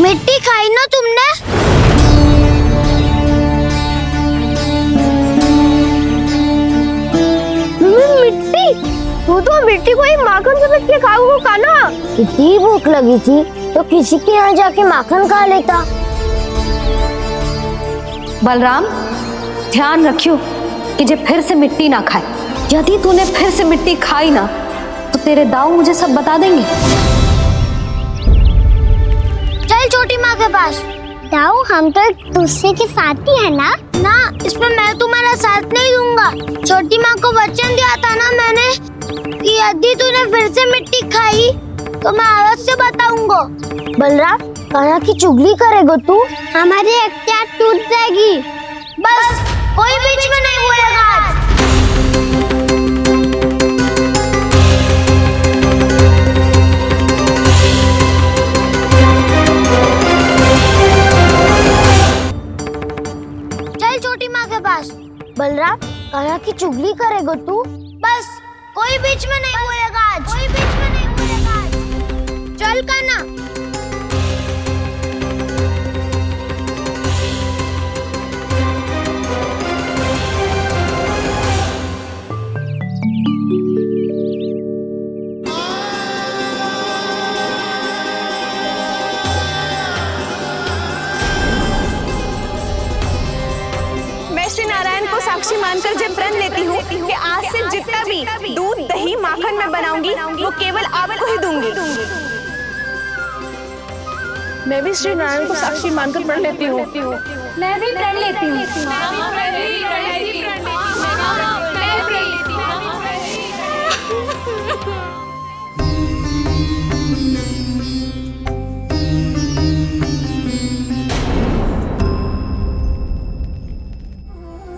मिट्टी खाई ना तुमने? मिट्टी? तू तो मिट्टी को ही माखन समझ के खाओ कान्हा। इतनी भूख लगी थी तो किसी के यहाँ जाके माखन खा लेता। बलराम, ध्यान रखियो कि जे फिर से मिट्टी ना खाए। यदि तूने फिर से मिट्टी खाई ना तो तेरे दाऊ मुझे सब बता देंगे। चल छोटी माँ के पास। दाऊ, हम तो एक दूसरे के साथी है ना? ना, इसमें मैं तुम्हारा साथ नहीं दूंगा। छोटी माँ को वचन दिया था ना मैंने कि यदि तूने फिर से मिट्टी खाई तो मैं आवाज से बताऊंगा। बलराम, कान्हा की चुगली करेगा तू? हमारी अख्तियार टूट जाएगी। बस कोई बीच में नहीं बोलेगा आज। चल छोटी माँ के पास। बलराम, कान्हा की चुगली करेगा तू? बस कोई बीच में नहीं बोलेगा आज। कोई बीच में नहीं बोलेगा आज। चल कान्हा। श्री नारायण को साक्षी मानकर जब प्रण लेती हूँ कि आज से जितना भी दूध दही माखन मैं बनाऊंगी वो केवल आपको ही दूंगी। मैं भी श्री नारायण को साक्षी मानकर प्रण लेती हूँ। मैं भी प्रण लेती हूँ।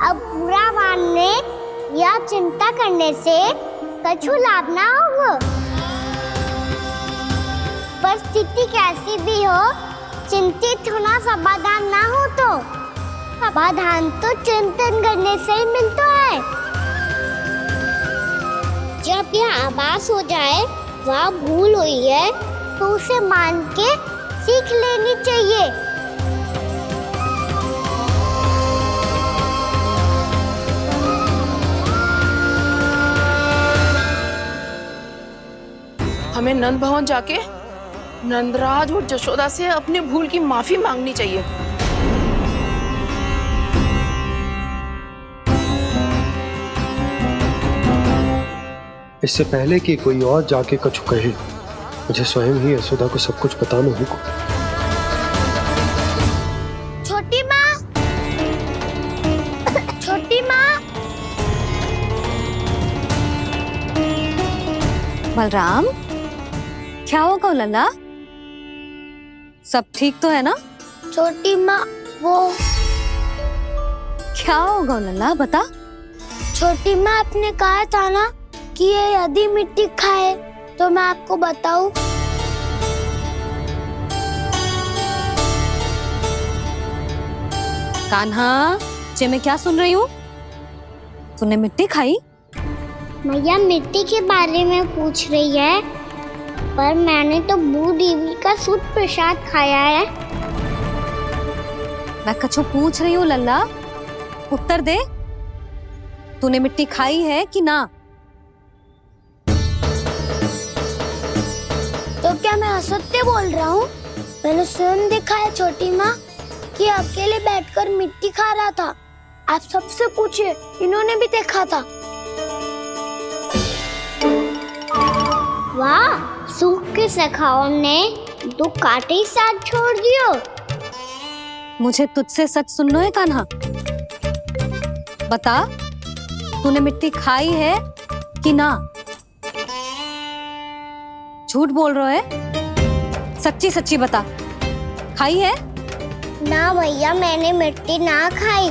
अब बुरा मानने या चिंता करने से कछु लाभ ना होगा। परिस्थिति कैसी भी हो, चिंतित होना समाधान ना हो तो समाधान तो चिंतन करने से ही मिलता है। जब यह आभास हो जाए वह भूल हुई है तो उसे मान के सीख लेनी चाहिए। हमें नंद भवन जाके नंदराज और जशोदा से अपनी भूल की माफी मांगनी चाहिए। इससे पहले कि कोई और जाके कछु कहे, मुझे स्वयं ही यशोदा को सब कुछ बताना होगा। छोटी माँ, छोटी माँ। बलराम, क्या होगा लल्ला? सब ठीक तो है ना? छोटी माँ, वो क्या होगा लल्ला, बता। छोटी माँ, आपने कहा था ना कि ये यदि मिट्टी खाए तो मैं आपको बताऊं। कान्हा, जे मैं क्या सुन रही हूँ? तूने मिट्टी खाई? मैया मिट्टी के बारे में पूछ रही है, पर मैंने तो भू देवी का शुद्ध प्रसाद खाया है। मैं कछु पूछ रही हूँ लल्ला, उत्तर दे। तूने मिट्टी खाई है कि ना? तो क्या मैं असत्य बोल रहा हूँ? मैंने स्वयं देखा है छोटी माँ कि अकेले बैठकर मिट्टी खा रहा था। आप सबसे पूछिए, इन्होंने भी देखा था। वाह, सूख के सखाओ ने 2 कांटे ही साथ छोड़ दियो। मुझे तुझसे सच सुनना है कान्हा। बता, तूने मिट्टी खाई है कि ना? झूठ बोल रहा है, सच्ची सच्ची बता, खाई है? ना भैया, मैंने मिट्टी ना खाई।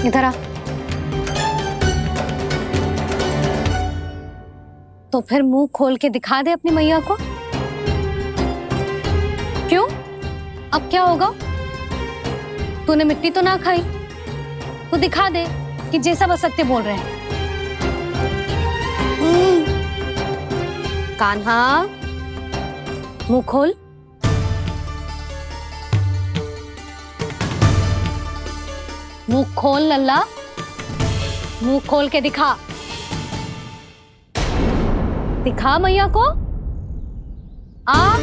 इधर आ। तो फिर मुंह खोल के दिखा दे अपनी मैया को। क्यों? अब क्या होगा? तूने मिट्टी तो ना खाई, तो दिखा दे कि जैसा बस सत्य बोल रहे हैं। कान्हा, मुंह खोल। मुंह खोल लल्ला, मुंह खोल के दिखा। दिखा मैया को। आ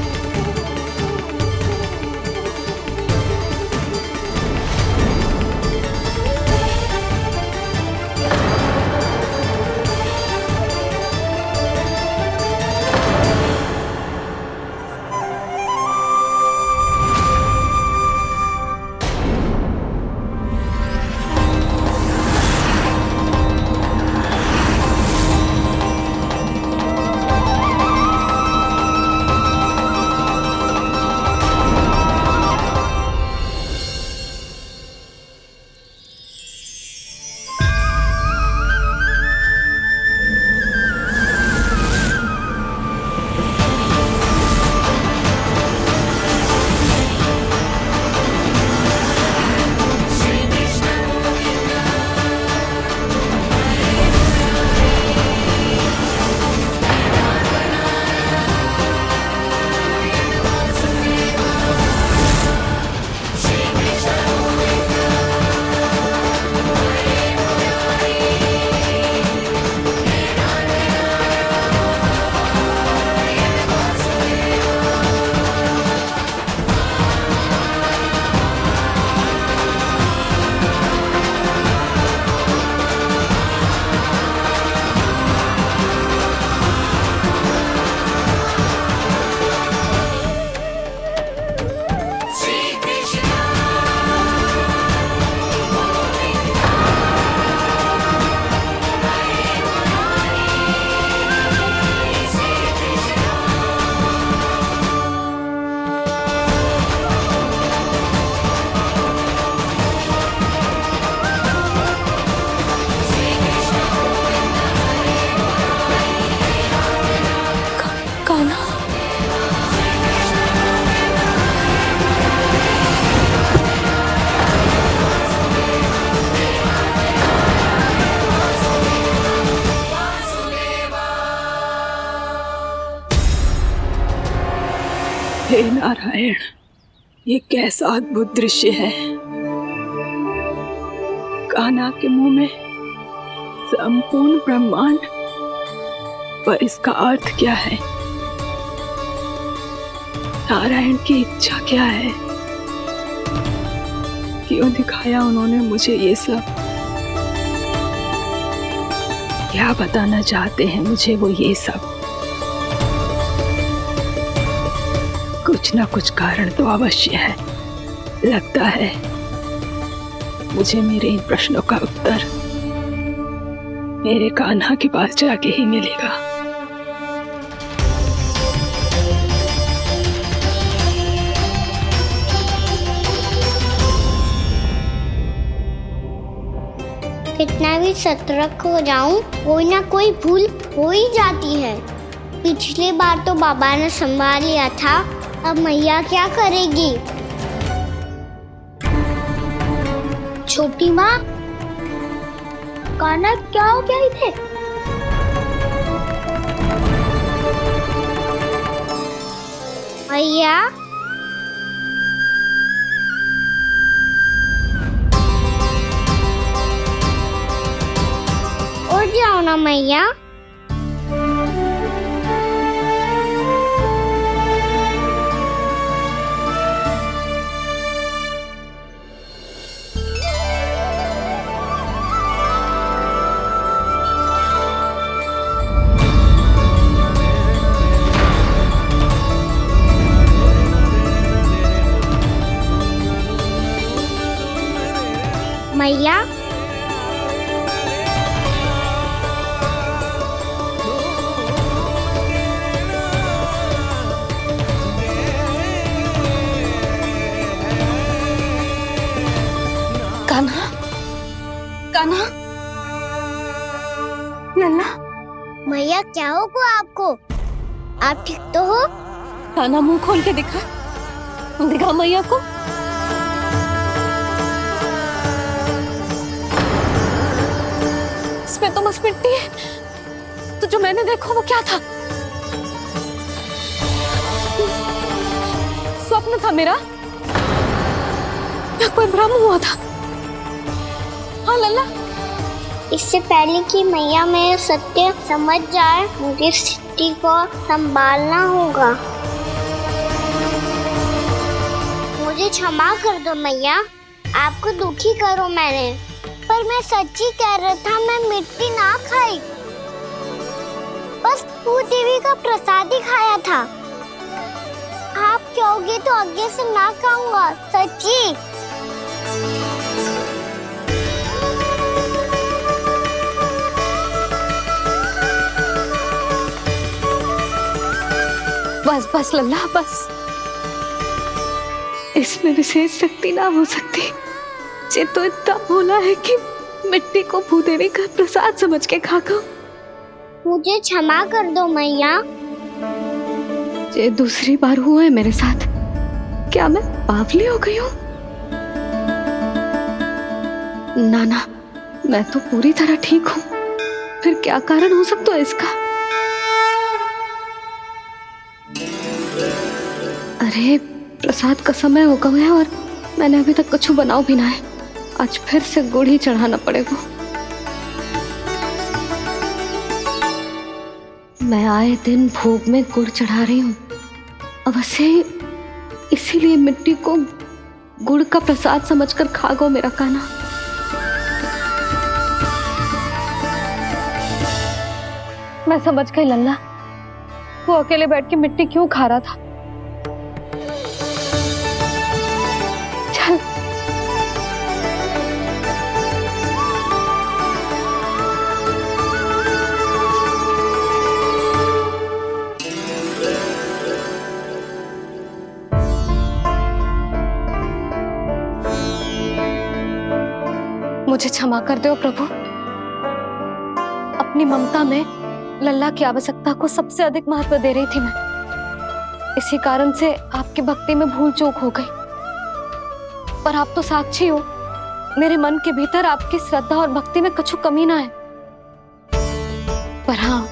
हे नारायण, ये कैसा अद्भुत दृश्य है। कान्हा के मुंह में संपूर्ण ब्रह्मांड, पर इसका अर्थ क्या है? नारायण की इच्छा क्या है? क्यों दिखाया उन्होंने मुझे ये सब? क्या बताना चाहते हैं मुझे वो ये सब? कुछ ना कुछ कारण तो अवश्य है। लगता है मुझे मेरे इन प्रश्नों का उत्तर मेरे कान्हा के पास जाके ही मिलेगा। कितना भी सतर्क हो जाऊं, कोई ना कोई भूल हो ही जाती है। पिछली बार तो बाबा ने संभाल लिया था, अब मैया क्या करेगी? छोटी माँ, कान्हा क्या हो गया इधर? मैया, उठ जाओ ना मैया। मैया, कान्हा, कान्हा, लल्ला। मैया क्या होगा आपको? आप ठीक तो हो? कान्हा मुंह खोल के दिखा, दिखा मैया को। इसमें तो बस मिट्टी है। तो जो मैंने देखा वो क्या था? स्वप्न था मेरा या कोई भ्रम हुआ था? हाँ लल्ला। इससे पहले कि मैया मेरे सत्य समझ जाए, मुझे स्थिति को संभालना होगा। मुझे क्षमा कर दो मैया, आपको दुखी करो मैंने, पर मैं सच्ची कह रहा था। मैं मिट्टी ना खाई, बस तू देवी का प्रसाद ही खाया था। आप कहोगे तो आगे से ना खाऊंगा, सच्ची। बस बस लल्ला, बस। इसमें विशेष शक्ति ना हो सकती। ये तो इतना भोला है कि मिट्टी को भूदेवी का प्रसाद समझ के खागा। मुझे क्षमा कर दो मैया। ये दूसरी बार हुआ है मेरे साथ। क्या मैं बावली हो गई हूँ? ना, मैं तो पूरी तरह ठीक हूँ। फिर क्या कारण हो सकता है इसका? अरे प्रसाद का समय हो गया है और मैंने अभी तक कुछ बनाओ भी ना है। आज फिर से गुड़ ही चढ़ाना पड़ेगा। मैं आए दिन भोग में गुड़ चढ़ा रही हूँ, अवश्य ही इसीलिए मिट्टी को गुड़ का प्रसाद समझकर खागो मेरा कान्हा। मैं समझ गई लल्ला, वो अकेले बैठ के मिट्टी क्यों खा रहा था। चल मुझे क्षमा कर दो प्रभु। अपनी ममता में लल्ला की आवश्यकता को सबसे अधिक महत्व दे रही थी मैं। इसी कारण से आपकी भक्ति में भूल चूक हो गई। पर आप तो साक्षी हो, मेरे मन के भीतर आपकी श्रद्धा और भक्ति में कछु कमी ना है। पर हाँ,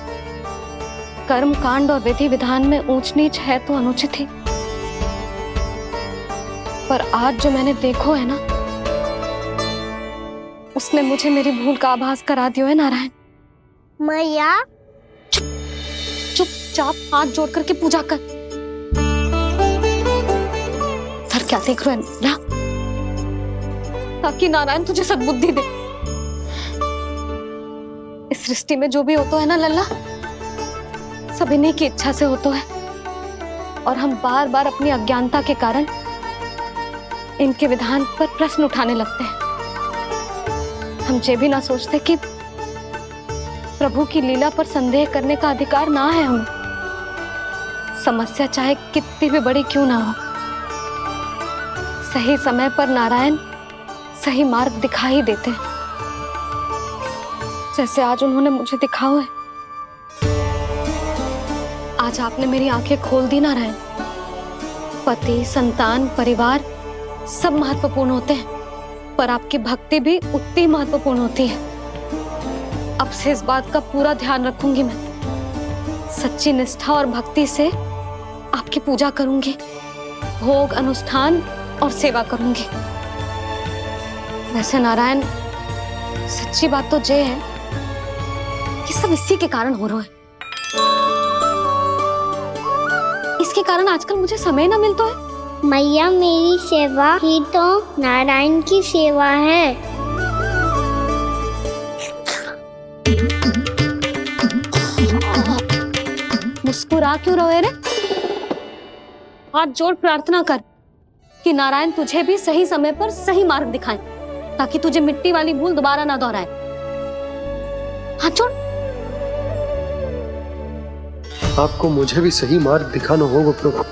कर्म कांड और विधि विधान में ऊंच नीच है तो अनुचित ही। पर आज जो मैंने देखो है ना, उसने मुझे मेरी भूल का आभास करा दियो है नारायण। मैया चुपचाप हाथ जोड़ करके पूजा कर। सर क्या देख रहे हो ना, ताकि नारायण तुझे सद्बुद्धि दे। इस सृष्टि में जो भी होता है ना लल्ला, सब इन्हीं की इच्छा से होता है, और हम बार बार अपनी अज्ञानता के कारण इनके विधान पर प्रश्न उठाने लगते हैं। हम ये भी ना सोचते कि प्रभु की लीला पर संदेह करने का अधिकार ना है हमें। समस्या चाहे कितनी भी बड़ी क्यों ना हो, सही समय पर नारायण सही मार्ग दिखा ही देते हैं, जैसे आज उन्होंने मुझे दिखाओ है। आज आपने मेरी आंखें खोल दी नारायण। पति, संतान, परिवार सब महत्वपूर्ण होते हैं, पर आपकी भक्ति भी उतनी महत्वपूर्ण होती है। अब से इस बात का पूरा ध्यान रखूंगी मैं। सच्ची निष्ठा और भक्ति से आपकी पूजा करूंगी, भोग, अनुष्ठान और सेवा करूंगी। वैसे नारायण, सच्ची बात तो ये है कि सब इसी के कारण हो रहा है। इसके कारण आजकल मुझे समय ना मिलता है। मैया, मेरी सेवा ही तो नारायण की सेवा है। मुस्कुरा क्यों रहे रे? हाथ जोड़ प्रार्थना कर कि नारायण तुझे भी सही समय पर सही मार्ग दिखाएं, ताकि तुझे मिट्टी वाली भूल दोबारा ना दोहराए। हाथ जोड़। आपको मुझे भी सही मार्ग दिखाना होगा प्रभु।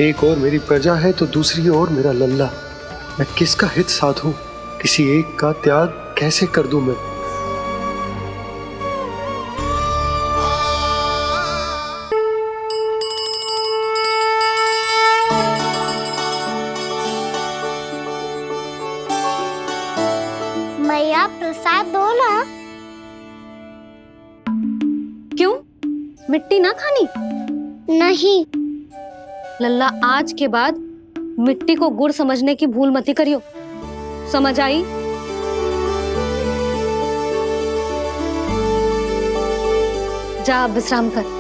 एक और मेरी प्रजा है तो दूसरी ओर मेरा लल्ला। मैं किसका हित साधूं? किसी एक का त्याग कैसे कर दूं मैं? मैया, प्रसाद दो ना। क्यों? मिट्टी ना खानी? नहीं। लल्ला, आज के बाद मिट्टी को गुड़ समझने की भूल मत करियो। समझ आई? जा विश्राम कर।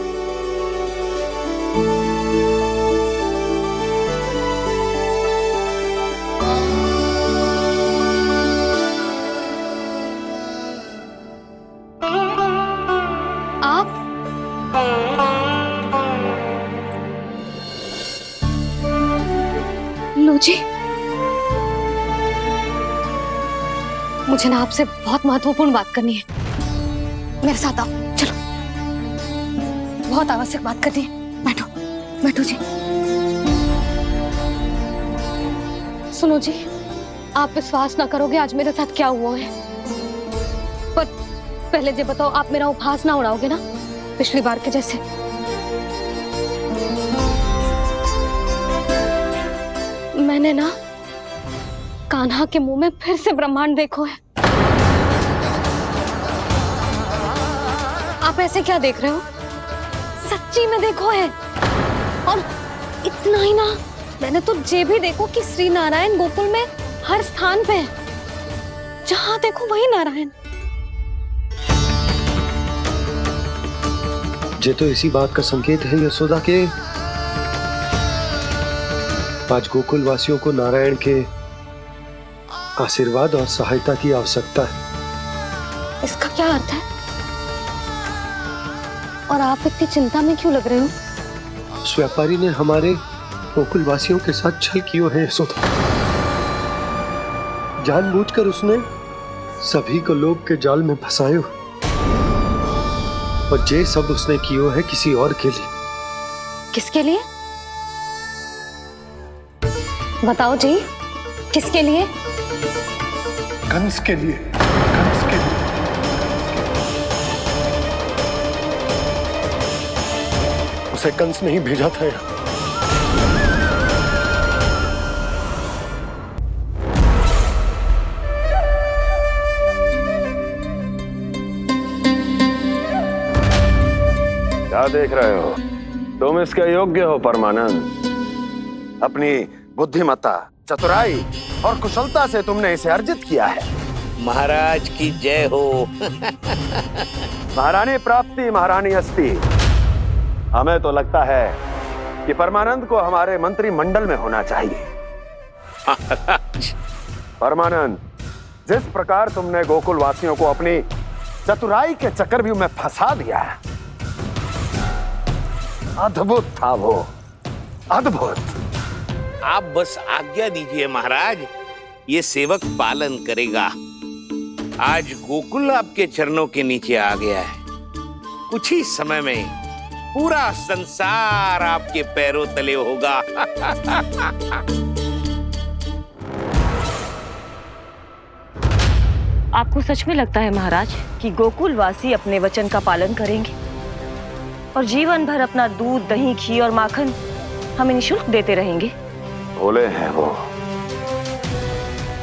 जी, मुझे ना आपसे बहुत महत्वपूर्ण बात करनी है। मेरे साथ आओ, चलो। बहुत आवश्यक बात करनी है। बैठो, बैठो जी। सुनो जी, आप विश्वास ना करोगे आज मेरे साथ क्या हुआ है। पर पहले ये बताओ, आप मेरा उपहास ना उड़ाओगे ना, पिछली बार के जैसे? मैंने ना कान्हा के मुंह में फिर से ब्रह्मांड देखो है। आप ऐसे क्या देख रहे हो? सच्ची में देखो है। और इतना ही ना, मैंने तो ये भी देखो कि श्री नारायण गोकुल में हर स्थान पे है। जहां देखो वही नारायण। ये तो इसी बात का संकेत है यशोदा के आज गोकुल वासियों को नारायण के आशीर्वाद और सहायता की आवश्यकता है। इसका क्या अर्थ है? और आप इतनी चिंता में क्यों लग रहे हो? उस व्यापारी ने हमारे गोकुल वासियों के साथ छल किया है यशोदा। जानबूझकर उसने सभी को लोभ के जाल में फंसायो, और ये सब उसने किया है किसी और के लिए। किसके लिए? बताओ जी, किसके लिए? कंस के लिए। कंस के लिए। उसे कंस नहीं भेजा था यहाँ। क्या देख रहे हो? तुम इसके योग्य हो परमानंद। अपनी बुद्धिमत्ता, चतुराई और कुशलता से तुमने इसे अर्जित किया है। महाराज की जय हो। महारानी प्राप्ति महारानी अस्ति। हमें तो लगता है कि परमानंद को हमारे मंत्रिमंडल में होना चाहिए। परमानंद, जिस प्रकार तुमने गोकुल वासियों को अपनी चतुराई के चक्रव्यूह में फंसा दिया, अद्भुत था वो, अद्भुत। आप बस आज्ञा दीजिए महाराज, ये सेवक पालन करेगा। आज गोकुल आपके चरणों के नीचे आ गया है। कुछ ही समय में पूरा संसार आपके पैरों तले होगा। आपको सच में लगता है महाराज कि गोकुलवासी अपने वचन का पालन करेंगे और जीवन भर अपना दूध, दही, घी और माखन हमें निःशुल्क देते रहेंगे? भोले हैं वो,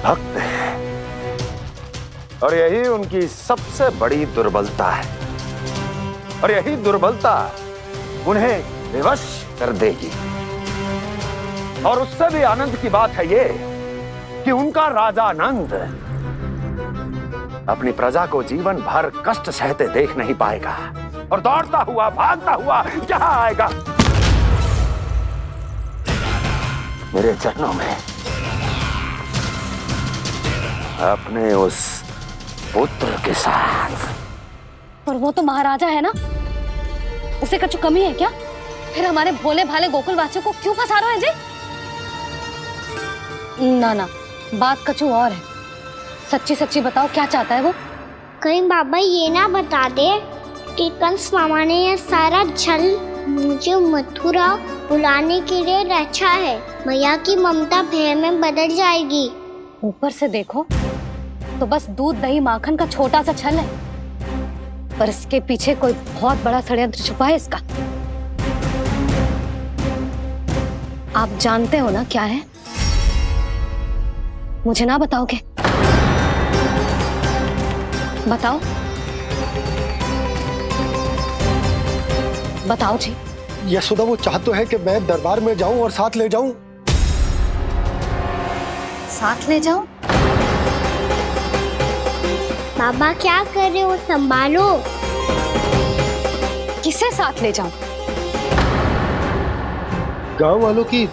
भक्त हैं, और यही उनकी सबसे बड़ी दुर्बलता है। और यही दुर्बलता उन्हें विवश कर देगी। और उससे भी आनंद की बात है ये कि उनका राजा नंद अपनी प्रजा को जीवन भर कष्ट सहते देख नहीं पाएगा और दौड़ता हुआ, भागता हुआ यहाँ आएगा मेरे चरणों में, अपने उस पुत्र के साथ। और वो तो महाराजा है ना, उसे कुछ कमी है क्या? फिर हमारे भोले भाले गोकुल वासियों को क्यों फंसा रहे हैं जी? ना ना, बात कछु और है। सच्ची सच्ची बताओ, क्या चाहता है वो? कहीं बाबा ये ना बता दे कि कंस मामा ने यह सारा छल मुझे मथुरा बुलाने के लिए रचा है। मैया की ममता भय में बदल जाएगी। ऊपर से देखो तो बस दूध, दही, माखन का छोटा सा छल है, पर इसके पीछे कोई बहुत बड़ा षड्यंत्र छुपा है इसका। आप जानते हो ना क्या है? मुझे ना बताओगे? बताओ बताओ जी। यशोदा, वो चाह तो है कि मैं दरबार में जाऊं और साथ ले जाऊं। साथ ले जाऊं? बाबा क्या कर रहे हो, संभालो। किसे साथ ले जाऊं? गांव वालों की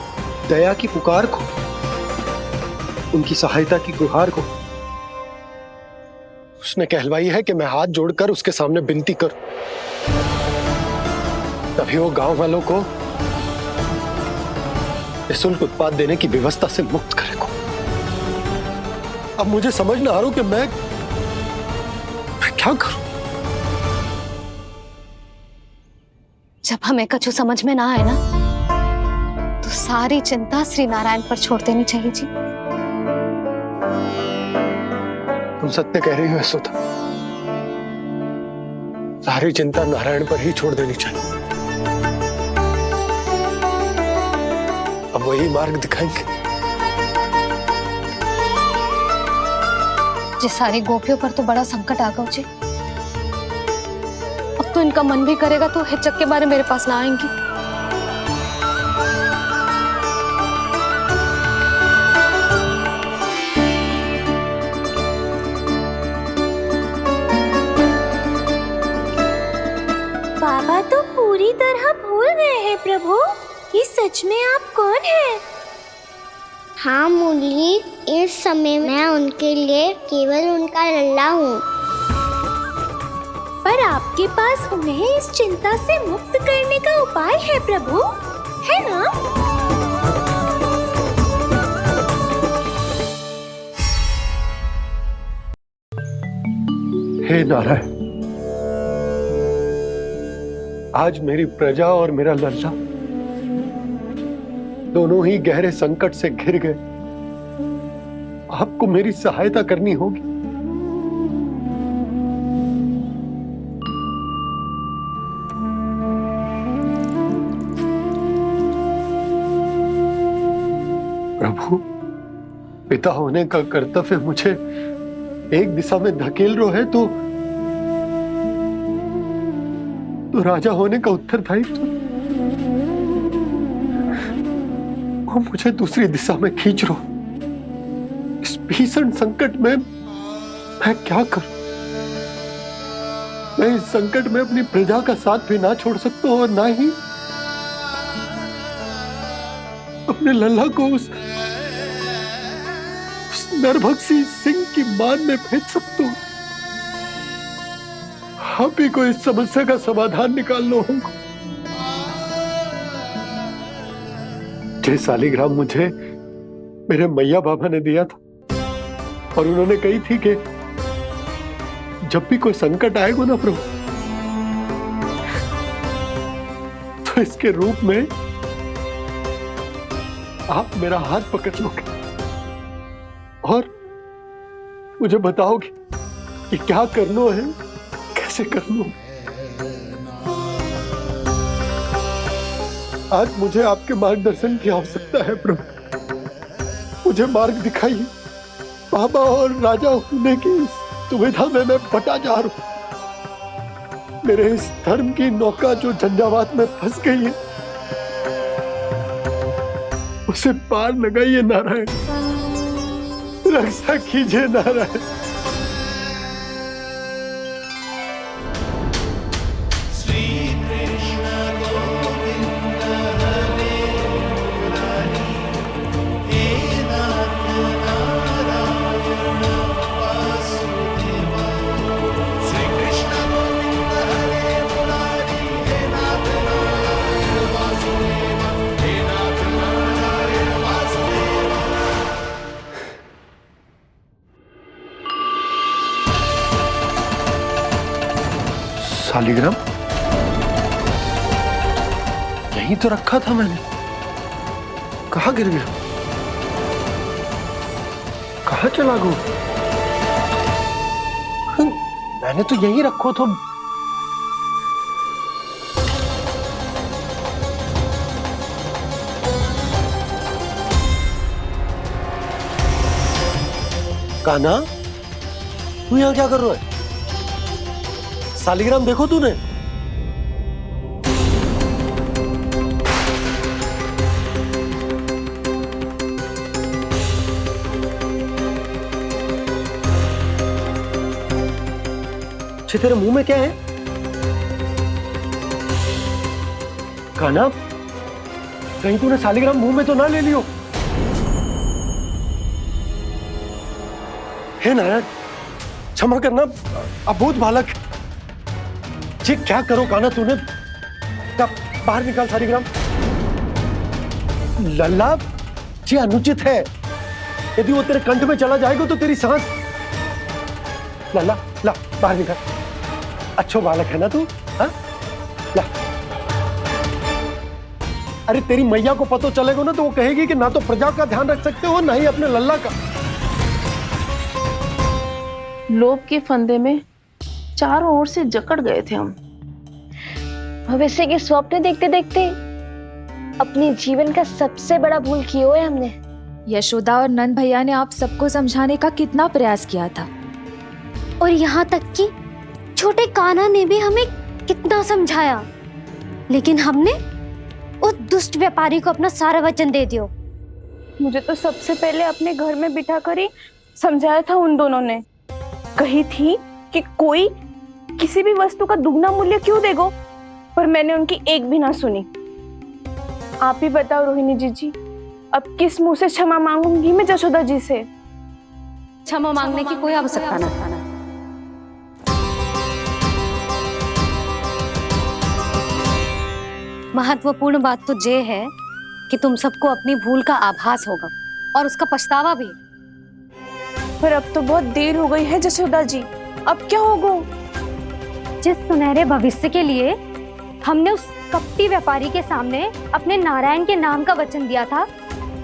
दया की पुकार को, उनकी सहायता की गुहार को। उसने कहलवाई है कि मैं हाथ जोड़कर उसके सामने विनती करूं, तभी वो गांव वालों को निःशुल्क उत्पाद देने की व्यवस्था से मुक्त करेगा। अब मुझे समझ ना आ रहा कि मैं क्या करूं। जब हमें कछु समझ में ना आए ना, तो सारी चिंता श्री नारायण पर छोड़ देनी चाहिए जी। तुम सत्य कह रही हो यशोदा, सारी चिंता नारायण पर ही छोड़ देनी चाहिए। अब वही मार्ग दिखाएंगे। जिस सारी गोपियों पर तो बड़ा संकट आ गया जी। अब तो इनका मन भी करेगा तो हिचक के बारे मेरे पास ना आएंगी। बाबा तो पूरी तरह भूल गए हैं प्रभु, ये सच में आप कौन हैं? हाँ मुरली, इस समय मैं उनके लिए केवल उनका लल्ला हूँ। पर आपके पास उन्हें इस चिंता से मुक्त करने का उपाय है प्रभु, है ना? हे नारायण, आज मेरी प्रजा और मेरा लल्ला दोनों ही गहरे संकट से घिर गए। आपको मेरी सहायता करनी होगी। प्रभु, पिता होने का कर्तव्य मुझे एक दिशा में धकेल रहे है तो राजा होने का उत्तरदायित्व वो मुझे दूसरी दिशा में खींच रहे हो। इस भीषण संकट में मैं क्या करूं? मैं इस संकट में अपनी प्रजा का साथ भी ना छोड़ सकता हूं और ना ही अपने लल्ला को उस नरभक्षी सिंह की मान में भेज सकता हूं। आप ही को इस समस्या का समाधान निकालना होगा। जे शालिग्राम मुझे मेरे मैया बाबा ने दिया था और उन्होंने कही थी कि जब भी कोई संकट आएगा ना प्रभु, तो इसके रूप में आप मेरा हाथ पकड़ लोगे और मुझे बताओगे कि क्या करना है, कैसे करना है। आज मुझे आपके मार्गदर्शन की आवश्यकता है प्रभु। मुझे मार्ग दिखाइए। बाबा और राजा होने की दुविधा में मैं बटा जा रहा हूं। मेरे इस धर्म की नौका जो झंझावात में फंस गई है, उसे पार लगाइए नारायण। रक्षा कीजिए नारायण। शालिग्राम यहीं तो रखा था मैंने। कहाँ गिर गया? कहाँ चला गया? मैंने तो यहीं रखो तो। कान्हा, तू यहाँ क्या कर रहा है? शालिग्राम देखो तूने? अच्छे, तेरे मुंह में क्या है? कान्हा, कहीं तूने शालिग्राम मुंह में तो ना ले लियो? हे नारायण, क्षमा करना, अबोध बालक। जी क्या करो कान्हा तूने? बाहर निकाल शालिग्राम। लल्ला, जी अनुचित है। यदि वो तेरे कंठ में चला जाएगा तो तेरी सांस। लल्ला, ला बाहर निकाल। अच्छो बालक है ना तू? हाँ, ला। अरे तेरी मैया को पता चलेगा ना तो वो कहेगी कि ना तो प्रजा का ध्यान रख सकते हो ना ही अपने लल्ला का। लोभ के फंदे में चारों ओर से जकड़ गए थे हम। भविष्य के स्वप्न देखते देखते अपने जीवन का सबसे बड़ा भूल किया है हमने। यशोदा और नंद भैया ने आप सबको समझाने का कितना प्रयास किया था, और यहाँ तक कि छोटे कान्हा ने भी हमें कितना समझाया, लेकिन हमने उस दुष्ट व्यापारी को अपना सारा वचन दे दिया। मुझे तो सबसे पहले अपने घर में बिठा कर ही समझाया था उन दोनों ने। कही थी कि कोई किसी भी वस्तु का दुगना मूल्य क्यों देगो, पर मैंने उनकी एक भी ना सुनी। आप ही बताओ रोहिणी जी, अब किस मुंह से क्षमा मांगूंगी मैं जशोदा जी से? क्षमा मांगने की कोई आवश्यकता ना। महत्वपूर्ण बात तो ये है कि तुम सबको अपनी भूल का आभास होगा और उसका पछतावा भी। पर अब तो बहुत देर हो गई है जशोदा जी, अब क्या होगा? जिस सुनहरे भविष्य के लिए हमने उस कपटी व्यापारी के सामने अपने नारायण के नाम का वचन दिया था,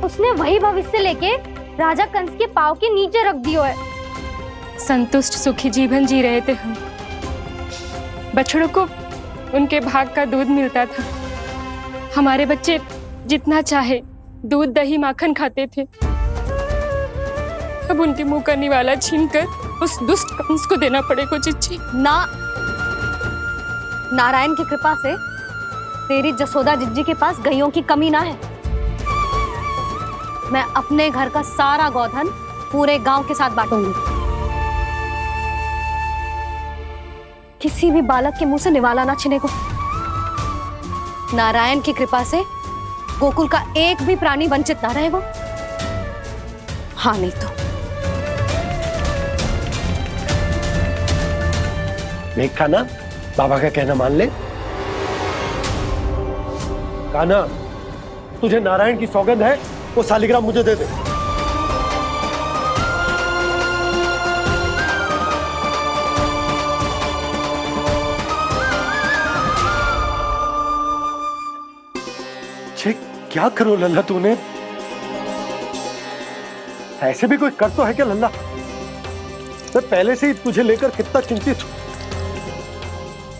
उसने वही भविष्य लेके राजा कंस के पांव के नीचे रख दिया है। संतुष्ट सुखी जीवन जी रहे थे हम। बछड़ों को उनके भाग का दूध मिलता था। हमारे बच्चे जितना चाहे दूध दही माखन खाते थे। अब उनके मुंह का निवाला छीनकर उस दुष्ट कंस को देना पड़ेगा चिच्ची। ना, नारायण की कृपा से तेरी जसोदा जिज्जी के पास गायों की कमी ना है। मैं अपने घर का सारा गोधन पूरे गांव के साथ बांटूंगी। किसी भी बालक के मुंह से निवाला ना छिने को। नारायण की कृपा से गोकुल का एक भी प्राणी वंचित ना रहेगा। हाँ नहीं तो देख कान्हा, बाबा का कहना मान ले। कान्हा, तुझे नारायण की सौगंध है, वो शालिग्राम मुझे दे दे। छे, क्या करो लल्ला तूने? ऐसे भी कोई कर तो है क्या लल्ला? मैं पहले से ही तुझे लेकर कितना चिंतित हूं।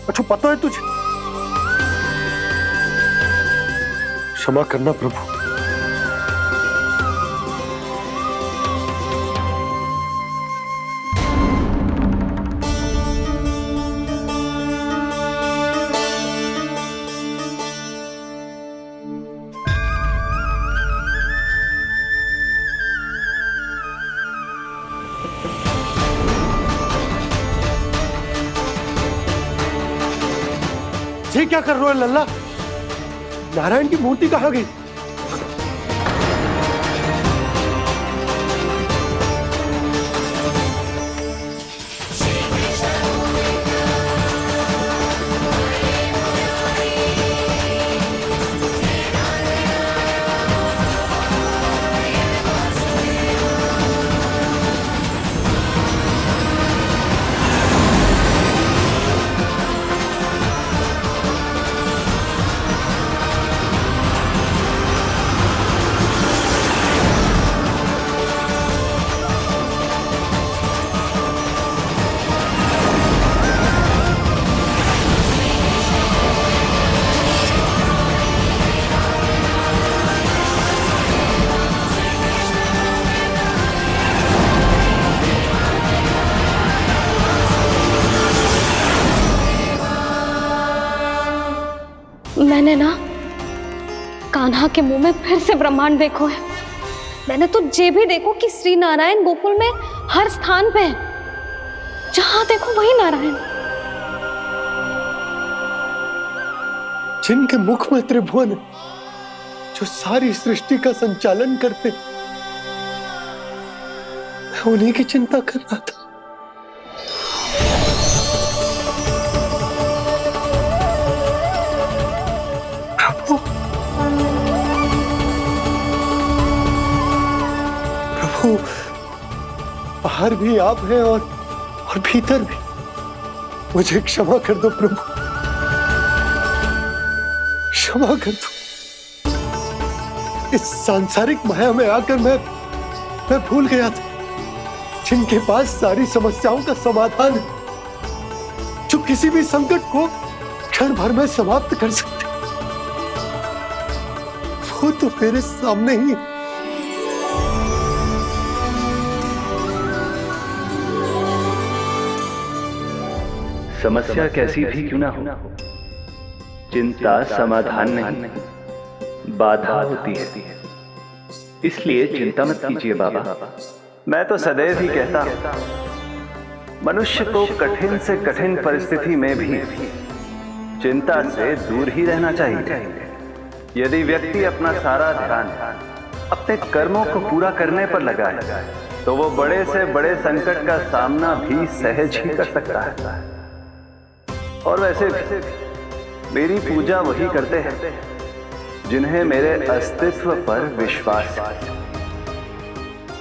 अच्छा पता है तुझे? क्षमा करना प्रभु। ये क्या कर रहे हो लल्ला? नारायण की मूर्ति कहाँ गई? मैंने ना कान्हा के मुंह में फिर से ब्रह्मांड देखो है। मैंने तो ये भी देखो कि श्री नारायण गोकुल में हर स्थान पे है। जहां देखो वही नारायण। जिनके मुख में त्रिभुवन, जो सारी सृष्टि का संचालन करते, मैं उन्हीं की चिंता कर रहा था। प्रभु, बाहर भी आप हैं और भीतर भी। मुझे क्षमा कर दो प्रभु, क्षमा कर दो। इस सांसारिक माया में आकर मैं भूल गया था जिनके पास सारी समस्याओं का समाधान है, जो किसी भी संकट को क्षण भर में समाप्त कर सकते, वो तो मेरे सामने ही। समस्या कैसी भी क्यों ना हो, चिंता समाधान नहीं, बाधा होती है। इसलिए चिंता मत कीजिए बाबा। मैं तो सदैव ही कहता हूं, मनुष्य को कठिन से कठिन परिस्थिति में भी चिंता से दूर ही रहना चाहिए। यदि व्यक्ति अपना सारा ध्यान अपने कर्मों को पूरा करने पर लगाए, तो वो बड़े से बड़े संकट का सामना भी सहज ही कर सकता है। और वैसे भी मेरी पूजा वही करते हैं जिन्हें मेरे अस्तित्व पर विश्वास है।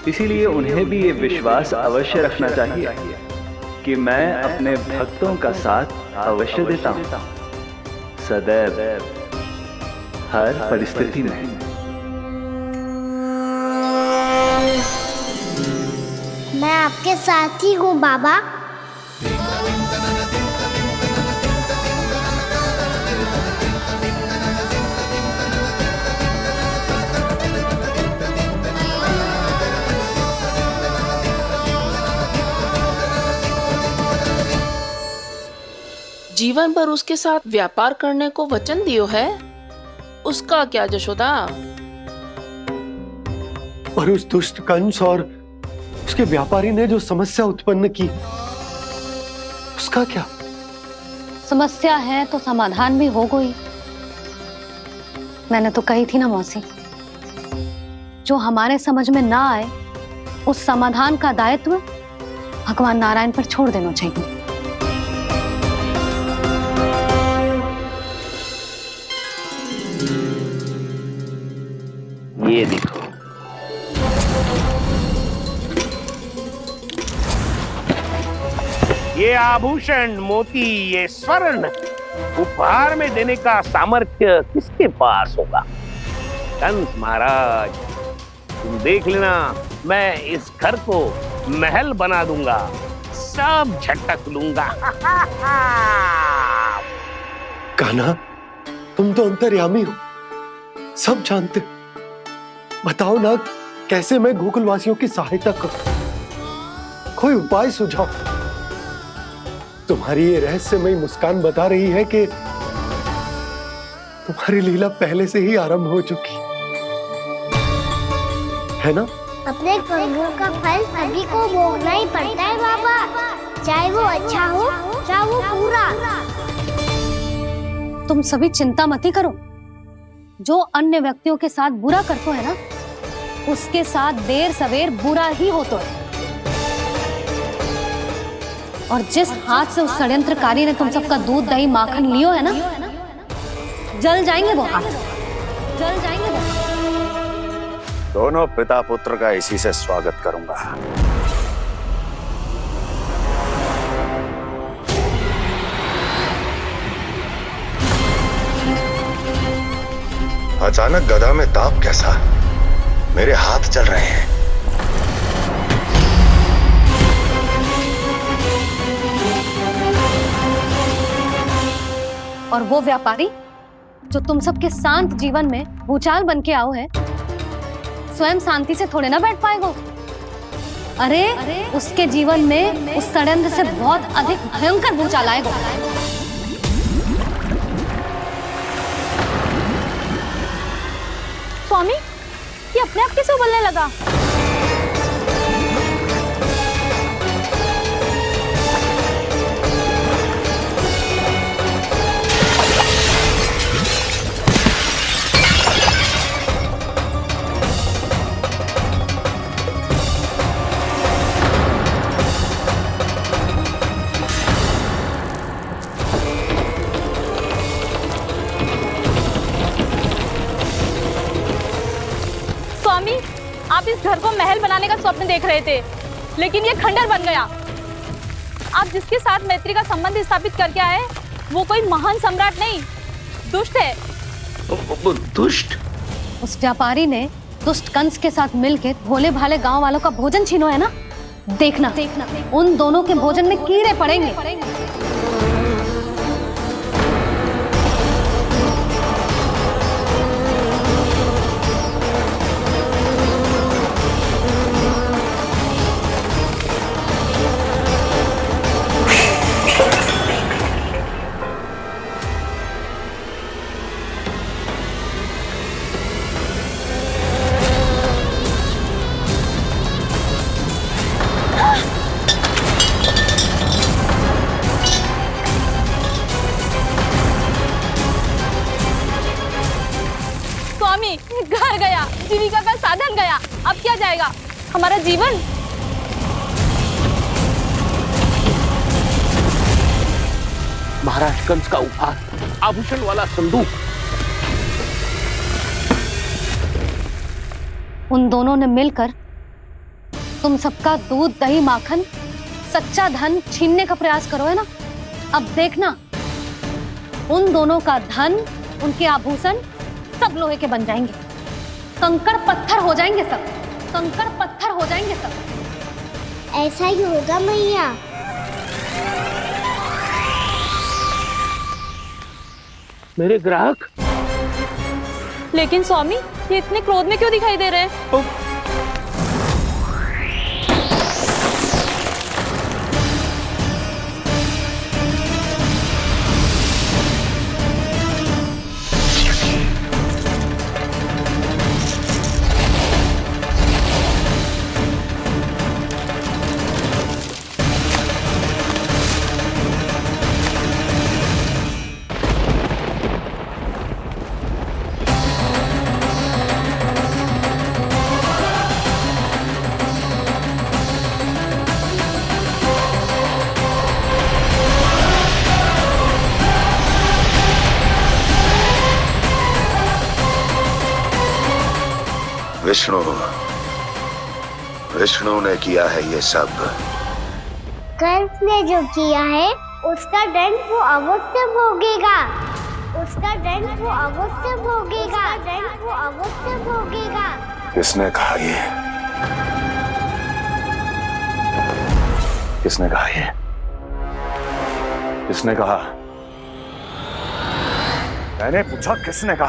इसीलिए उन्हें भी ये विश्वास अवश्य रखना चाहिए कि मैं अपने भक्तों का साथ अवश्य देता हूं, सदैव, हर परिस्थिति में। मैं आपके साथ ही हूँ बाबा। जीवन भर उसके साथ व्यापार करने को वचन दियो है, उसका क्या जशोदा? और उस दुष्ट कंस और उसके व्यापारी ने जो समस्या उत्पन्न की, उसका क्या? समस्या है तो समाधान भी होगा ही। मैंने तो कही थी ना मौसी, जो हमारे समझ में ना आए उस समाधान का दायित्व भगवान नारायण पर छोड़ देना चाहिए। ये देखो, ये आभूषण, मोती, ये स्वर्ण उपहार में देने का सामर्थ्य किसके पास होगा? कंस महाराज, तुम देख लेना, मैं इस घर को महल बना दूंगा, सब झटक लूंगा। कान्हा, तुम तो अंतर्यामी हो, सब जानते हो। बताओ ना, कैसे मैं गोकुलवासियों की सहायता करूं? कोई उपाय सुझाओ। तुम्हारी ये रहस्यमयी मुस्कान बता रही है कि तुम्हारी लीला पहले से ही आरंभ हो चुकी है ना? अपने कर्मों का फल सभी को भोगना ही पड़ता है बाबा, चाहे वो अच्छा हो चाहे वो बुरा। तुम सभी चिंता मत ही करो। जो अन्य व्यक्तियों के साथ बुरा करते है ना, उसके साथ देर सवेर बुरा ही होता है। और जिस हाथ से उस षड्यंत्रकारी ने तुम सबका दूध दही माखन लियो है ना, जल जाएंगे वो हाथ, जल जाएंगे वो। दोनों पिता पुत्र का इसी से स्वागत करूंगा। अचानक गदा में ताप कैसा? मेरे हाथ चल रहे हैं। और वो व्यापारी जो तुम सबके शांत जीवन में भूचाल बन के आओ है, स्वयं शांति से थोड़े ना बैठ पाएगा। अरे उसके जीवन में उस षड्यंत्र से बहुत अधिक भयंकर भूचाल आएगा। स्वामी, ये अपने आप कैसे उबलने लगा? स्वामी, आप इस घर को महल बनाने का स्वप्न देख रहे थे, लेकिन ये खंडर बन गया। आप जिसके साथ मैत्री का संबंध स्थापित करके आए, वो कोई महान सम्राट नहीं, दुष्ट है। दुष्ट? उस व्यापारी ने दुष्ट कंस के साथ मिलकर भोले भाले गांव वालों का भोजन छीनो है ना। देखना उन दोनों के भोजन में कीड़े पड़ेंगे। स्वामी, घर गया, जीविका का साधन गया, अब क्या जाएगा हमारा जीवन? महाराज कंस का उपहार, आभूषण वाला संदूक। उन दोनों ने मिलकर तुम सबका दूध दही माखन सच्चा धन छीनने का प्रयास करो है ना। अब देखना, उन दोनों का धन, उनके आभूषण सब लोहे के बन जाएंगे, कंकड़ पत्थर हो जाएंगे सब, कंकड़ पत्थर हो जाएंगे सब। ऐसा ही होगा मैया। मेरे ग्राहक? लेकिन स्वामी, ये इतने क्रोध में क्यों दिखाई दे रहे हैं? विष्णु विष्णु ने किया है ये सब। कंस ने जो किया है उसका दंड वो अवश्य भोगेगा। उसका दंड वो अवश्य भोगेगा। दंड वो अवश्य भोगेगा। किसने कहा ये? किसने कहा ये? किसने कहा? मैंने पूछा किसने कहा?